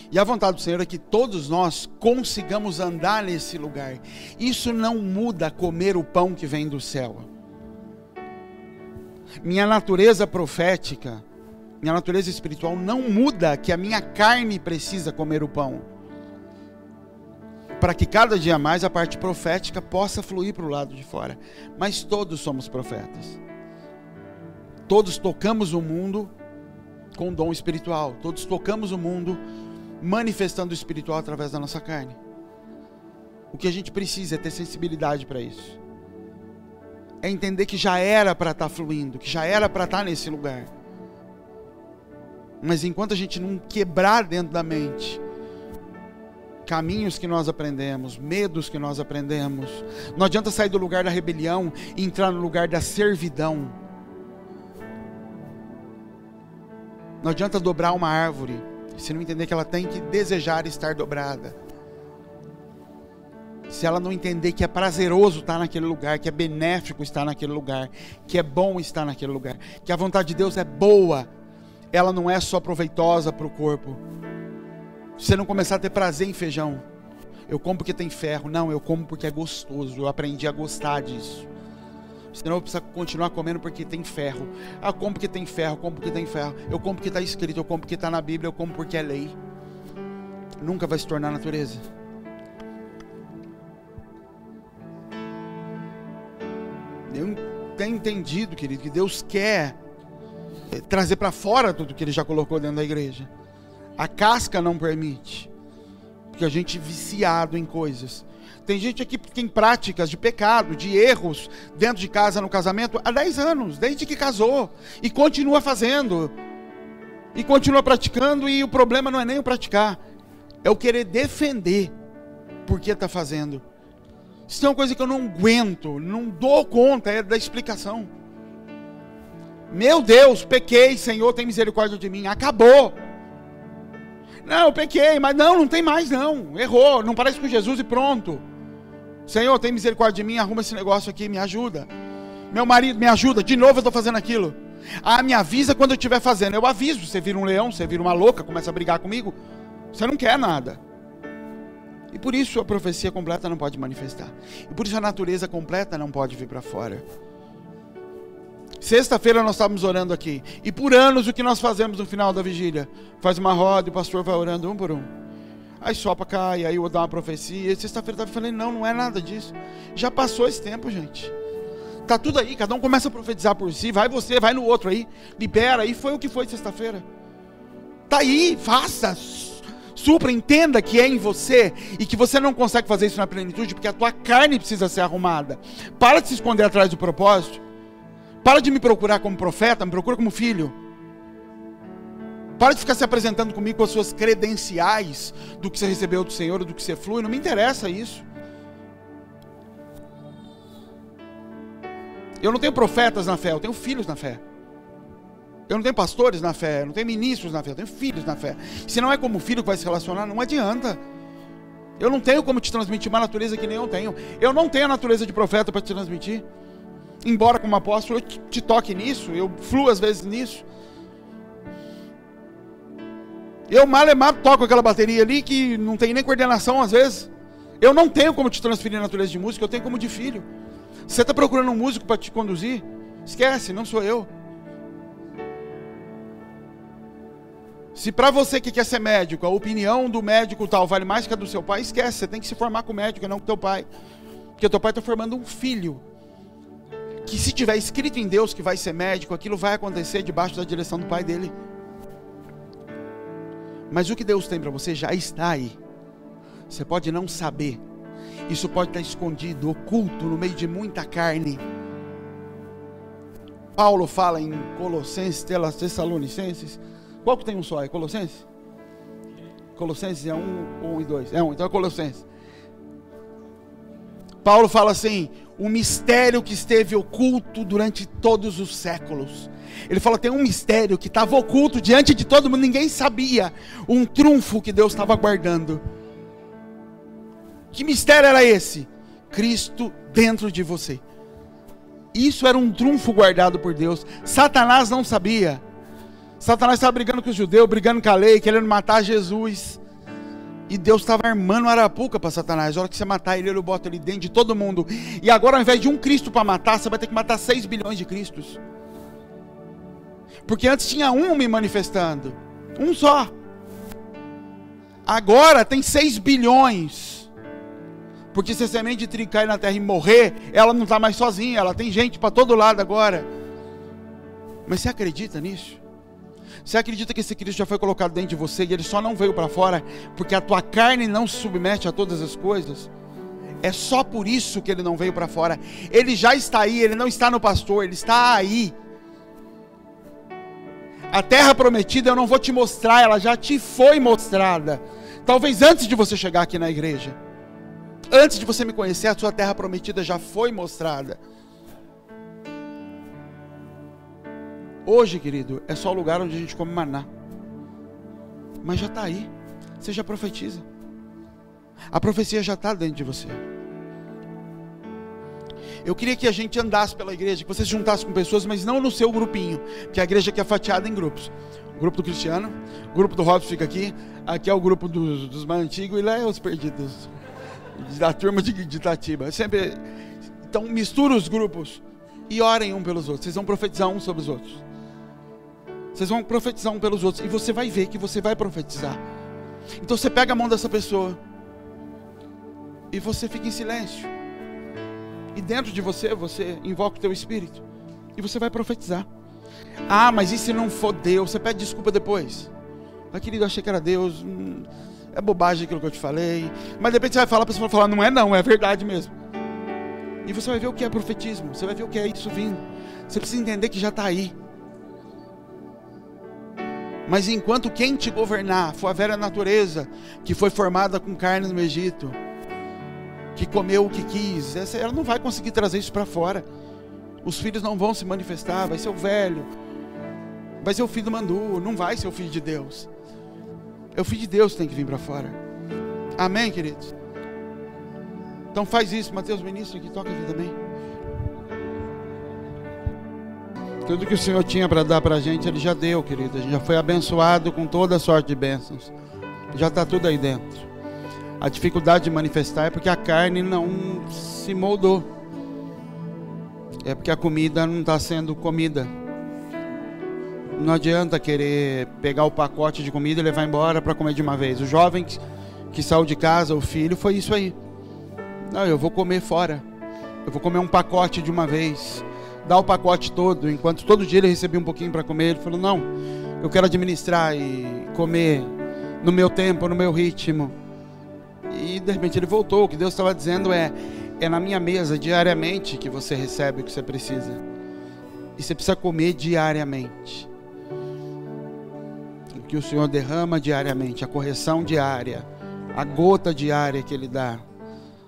E a vontade do Senhor é que todos nós consigamos andar nesse lugar. Isso não muda comer o pão que vem do céu. Minha natureza profética, minha natureza espiritual não muda que a minha carne precisa comer o pão. Para que cada dia mais a parte profética possa fluir para o lado de fora. Mas todos somos profetas. Todos tocamos o mundo com dom espiritual. Todos tocamos o mundo manifestando o espiritual através da nossa carne. O que a gente precisa é ter sensibilidade para isso. É entender que já era para estar fluindo, que já era para estar nesse lugar. Mas enquanto a gente não quebrar dentro da mente caminhos que nós aprendemos, medos que nós aprendemos, não adianta sair do lugar da rebelião e entrar no lugar da servidão. Não adianta dobrar uma árvore se não entender que ela tem que desejar estar dobrada. se ela não entender que é prazeroso estar naquele lugar, que é benéfico estar naquele lugar, que é bom estar naquele lugar, que a vontade de Deus é boa, ela não é só proveitosa para o corpo. Se você não começar a ter prazer em feijão, eu como porque tem ferro, não, eu como porque é gostoso, eu aprendi a gostar disso. Senão eu preciso continuar comendo porque tem ferro. Ah, eu como porque tem ferro, eu como porque tem ferro. Eu como porque está escrito, eu como porque está na Bíblia, eu como porque é lei. Nunca vai se tornar natureza. Eu tenho entendido, querido, que Deus quer trazer para fora tudo que Ele já colocou dentro da igreja. A casca não permite, porque a gente é viciado em coisas. Tem gente aqui que tem práticas de pecado, de erros dentro de casa, no casamento, há 10 anos, desde que casou, e continua fazendo, e continua praticando, e o problema não é nem o praticar, é o querer defender porque está fazendo. Isso é uma coisa que eu não aguento, não dou conta, é da explicação. Meu Deus, pequei, Senhor, tem misericórdia de mim, acabou. Não, eu pequei, mas não tem mais não, errou, não parece com Jesus e pronto. Senhor, tem misericórdia de mim, arruma esse negócio aqui, me ajuda. Meu marido, me ajuda, de novo eu estou fazendo aquilo. Ah, me avisa quando eu estiver fazendo. Eu aviso, você vira um leão, você vira uma louca, começa a brigar comigo, você não quer nada. E por isso a profecia completa não pode manifestar. E por isso a natureza completa não pode vir para fora. Sexta-feira nós estávamos orando aqui. E por anos o que nós fazemos no final da vigília? Faz uma roda e o pastor vai orando um por um. Aí sopra cá, e aí eu vou dar uma profecia. E sexta-feira eu falei, não é nada disso. Já passou esse tempo, gente. Tá tudo aí, cada um começa a profetizar por si. Vai você, vai no outro aí. Libera, e foi o que foi sexta-feira. Tá aí, faça. Supra, entenda que é em você. E que você não consegue fazer isso na plenitude, porque a tua carne precisa ser arrumada. Para de se esconder atrás do propósito. Para de me procurar como profeta, me procura como filho. Para de ficar se apresentando comigo com as suas credenciais do que você recebeu do Senhor, do que você flui. Não me interessa isso. Eu não tenho profetas na fé, eu tenho filhos na fé. Eu não tenho pastores na fé, eu não tenho ministros na fé, eu tenho filhos na fé. Se não é como filho que vai se relacionar, não adianta. Eu não tenho como te transmitir uma natureza que nem eu tenho. Eu não tenho a natureza de profeta para te transmitir. Embora como apóstolo eu te toque nisso, eu fluo às vezes nisso. Eu malemar toco aquela bateria ali que não tem nem coordenação às vezes. Eu não tenho como te transferir a natureza de música, eu tenho como de filho. Se você está procurando um músico para te conduzir, esquece, não sou eu. Se para você que quer ser médico, a opinião do médico tal vale mais que a do seu pai, esquece, você tem que se formar com o médico e não com o teu pai. Porque o teu pai está formando um filho. Que se tiver escrito em Deus que vai ser médico, aquilo vai acontecer debaixo da direção do pai dele. Mas o que Deus tem para você já está aí. Você pode não saber. Isso pode estar escondido, oculto, no meio de muita carne. Paulo fala em Colossenses, Tessalonicenses. Qual que tem um só? É Colossenses? Colossenses é 1 e 2. É 1, então é Colossenses. Paulo fala assim: o mistério que esteve oculto durante todos os séculos. Ele fala, tem um mistério que estava oculto diante de todo mundo, ninguém sabia. Um trunfo que Deus estava guardando. Que mistério era esse? Cristo dentro de você. Isso era um trunfo guardado por Deus. Satanás não sabia. Satanás estava brigando com os judeus, brigando com a lei, querendo matar Jesus. E Deus estava armando arapuca para Satanás. A hora que você matar ele, ele bota ele dentro de todo mundo. E agora, ao invés de um Cristo para matar, você vai ter que matar 6 bilhões de Cristos. Porque antes tinha um me manifestando. Um só. Agora tem 6 bilhões. Porque se a semente de trigo cair na terra e morrer, ela não está mais sozinha. Ela tem gente para todo lado agora. Mas você acredita nisso? Você acredita que esse Cristo já foi colocado dentro de você e ele só não veio para fora porque a tua carne não se submete a todas as coisas? É só por isso que ele não veio para fora. Ele já está aí, ele não está no pastor, ele está aí. A terra prometida eu não vou te mostrar, ela já te foi mostrada. Talvez antes de você chegar aqui na igreja. Antes de você me conhecer, a sua terra prometida já foi mostrada. Hoje, querido, é só o lugar onde a gente come maná. Mas já está aí. Você já profetiza. A profecia já está dentro de você. Eu queria que a gente andasse pela igreja, que você se juntasse com pessoas, mas não no seu grupinho, que a igreja aqui é fatiada em grupos. O grupo do Cristiano, o grupo do Robson fica aqui, aqui é o grupo dos mais antigos, e lá é os perdidos, da turma de Itatiba. Sempre... Então mistura os grupos e orem um pelos outros. Vocês vão profetizar um sobre os outros. Vocês vão profetizar um pelos outros, e você vai ver que você vai profetizar. Então você pega a mão dessa pessoa e você fica em silêncio. E dentro de você, você invoca o teu espírito e você vai profetizar. Ah, mas e se não for Deus? Você pede desculpa depois. Ah, querido, eu achei que era Deus. É bobagem aquilo que eu te falei. Mas de repente você vai falar, a pessoa vai falar, não, é verdade mesmo. E você vai ver o que é profetismo. Você vai ver o que é isso vindo. Você precisa entender que já está aí. Mas enquanto quem te governar for a velha natureza, que foi formada com carne no Egito, que comeu o que quis, ela não vai conseguir trazer isso para fora. Os filhos não vão se manifestar, vai ser o velho, vai ser o filho do mandu, não vai ser o filho de Deus. É o filho de Deus que tem que vir para fora. Amém, queridos? Então faz isso, Mateus, ministro aqui, toca aqui também. Tudo que o Senhor tinha para dar para a gente, Ele já deu, querido. A gente já foi abençoado com toda a sorte de bênçãos. Já está tudo aí dentro. A dificuldade de manifestar é porque a carne não se moldou. É porque a comida não está sendo comida. Não adianta querer pegar o pacote de comida e levar embora para comer de uma vez. O jovem que saiu de casa, o filho, foi isso aí. Não, eu vou comer fora. Eu vou comer um pacote de uma vez. Dar o pacote todo. Enquanto todo dia ele recebia um pouquinho para comer, ele falou, não, eu quero administrar e comer no meu tempo, no meu ritmo. E de repente ele voltou. O que Deus estava dizendo é na minha mesa diariamente que você recebe o que você precisa. E você precisa comer diariamente. O que o Senhor derrama diariamente, a correção diária, a gota diária que Ele dá.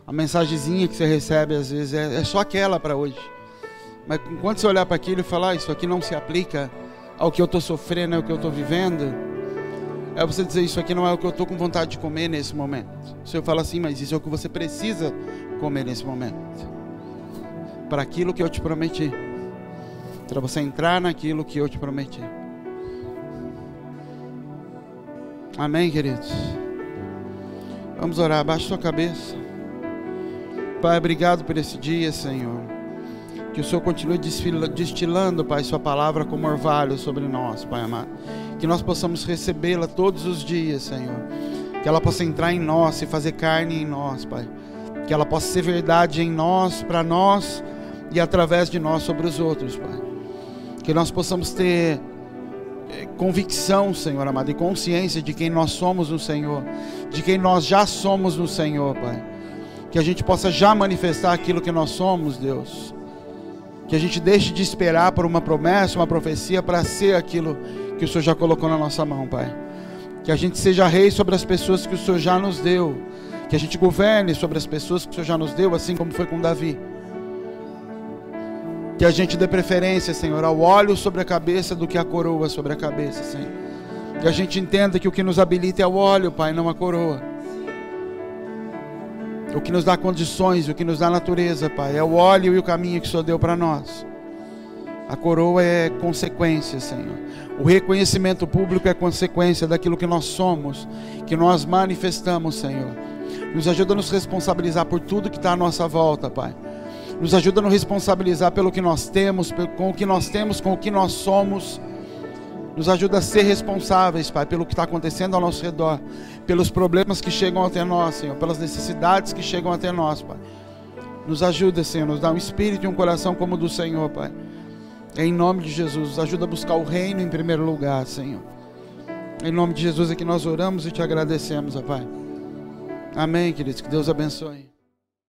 A mensagenzinha que você recebe às vezes é só aquela para hoje. Mas enquanto você olhar para aquilo e falar, isso aqui não se aplica ao que eu estou sofrendo, ao que eu estou vivendo, é você dizer, isso aqui não é o que eu estou com vontade de comer nesse momento. O Senhor fala assim, mas isso é o que você precisa comer nesse momento. Para aquilo que eu te prometi. Para você entrar naquilo que eu te prometi. Amém, queridos? Vamos orar, abaixa sua cabeça. Pai, obrigado por esse dia, Senhor. Que o Senhor continue destilando, Pai, sua palavra como orvalho sobre nós, Pai amado. Que nós possamos recebê-la todos os dias, Senhor. Que ela possa entrar em nós e fazer carne em nós, Pai. Que ela possa ser verdade em nós, para nós e através de nós sobre os outros, Pai. Que nós possamos ter convicção, Senhor amado, e consciência de quem nós somos no Senhor, de quem nós já somos no Senhor, Pai. Que a gente possa já manifestar aquilo que nós somos, Deus. Que a gente deixe de esperar por uma promessa, uma profecia, para ser aquilo que o Senhor já colocou na nossa mão, Pai. Que a gente seja rei sobre as pessoas que o Senhor já nos deu. Que a gente governe sobre as pessoas que o Senhor já nos deu, assim como foi com Davi. Que a gente dê preferência, Senhor, ao óleo sobre a cabeça do que a coroa sobre a cabeça, Senhor. Que a gente entenda que o que nos habilita é o óleo, Pai, não a coroa. O que nos dá condições, o que nos dá natureza, Pai, é o óleo e o caminho que o Senhor deu para nós. A coroa é consequência, Senhor. O reconhecimento público é consequência daquilo que nós somos, que nós manifestamos, Senhor. Nos ajuda a nos responsabilizar por tudo que está à nossa volta, Pai. Nos ajuda a nos responsabilizar pelo que nós temos, com o que nós temos, com o que nós somos. Nos ajuda a ser responsáveis, Pai, pelo que está acontecendo ao nosso redor, pelos problemas que chegam até nós, Senhor, pelas necessidades que chegam até nós, Pai. Nos ajuda, Senhor, nos dá um espírito e um coração como o do Senhor, Pai. Em nome de Jesus, nos ajuda a buscar o reino em primeiro lugar, Senhor. Em nome de Jesus é que nós oramos e te agradecemos, ó Pai. Amém, queridos, que Deus abençoe.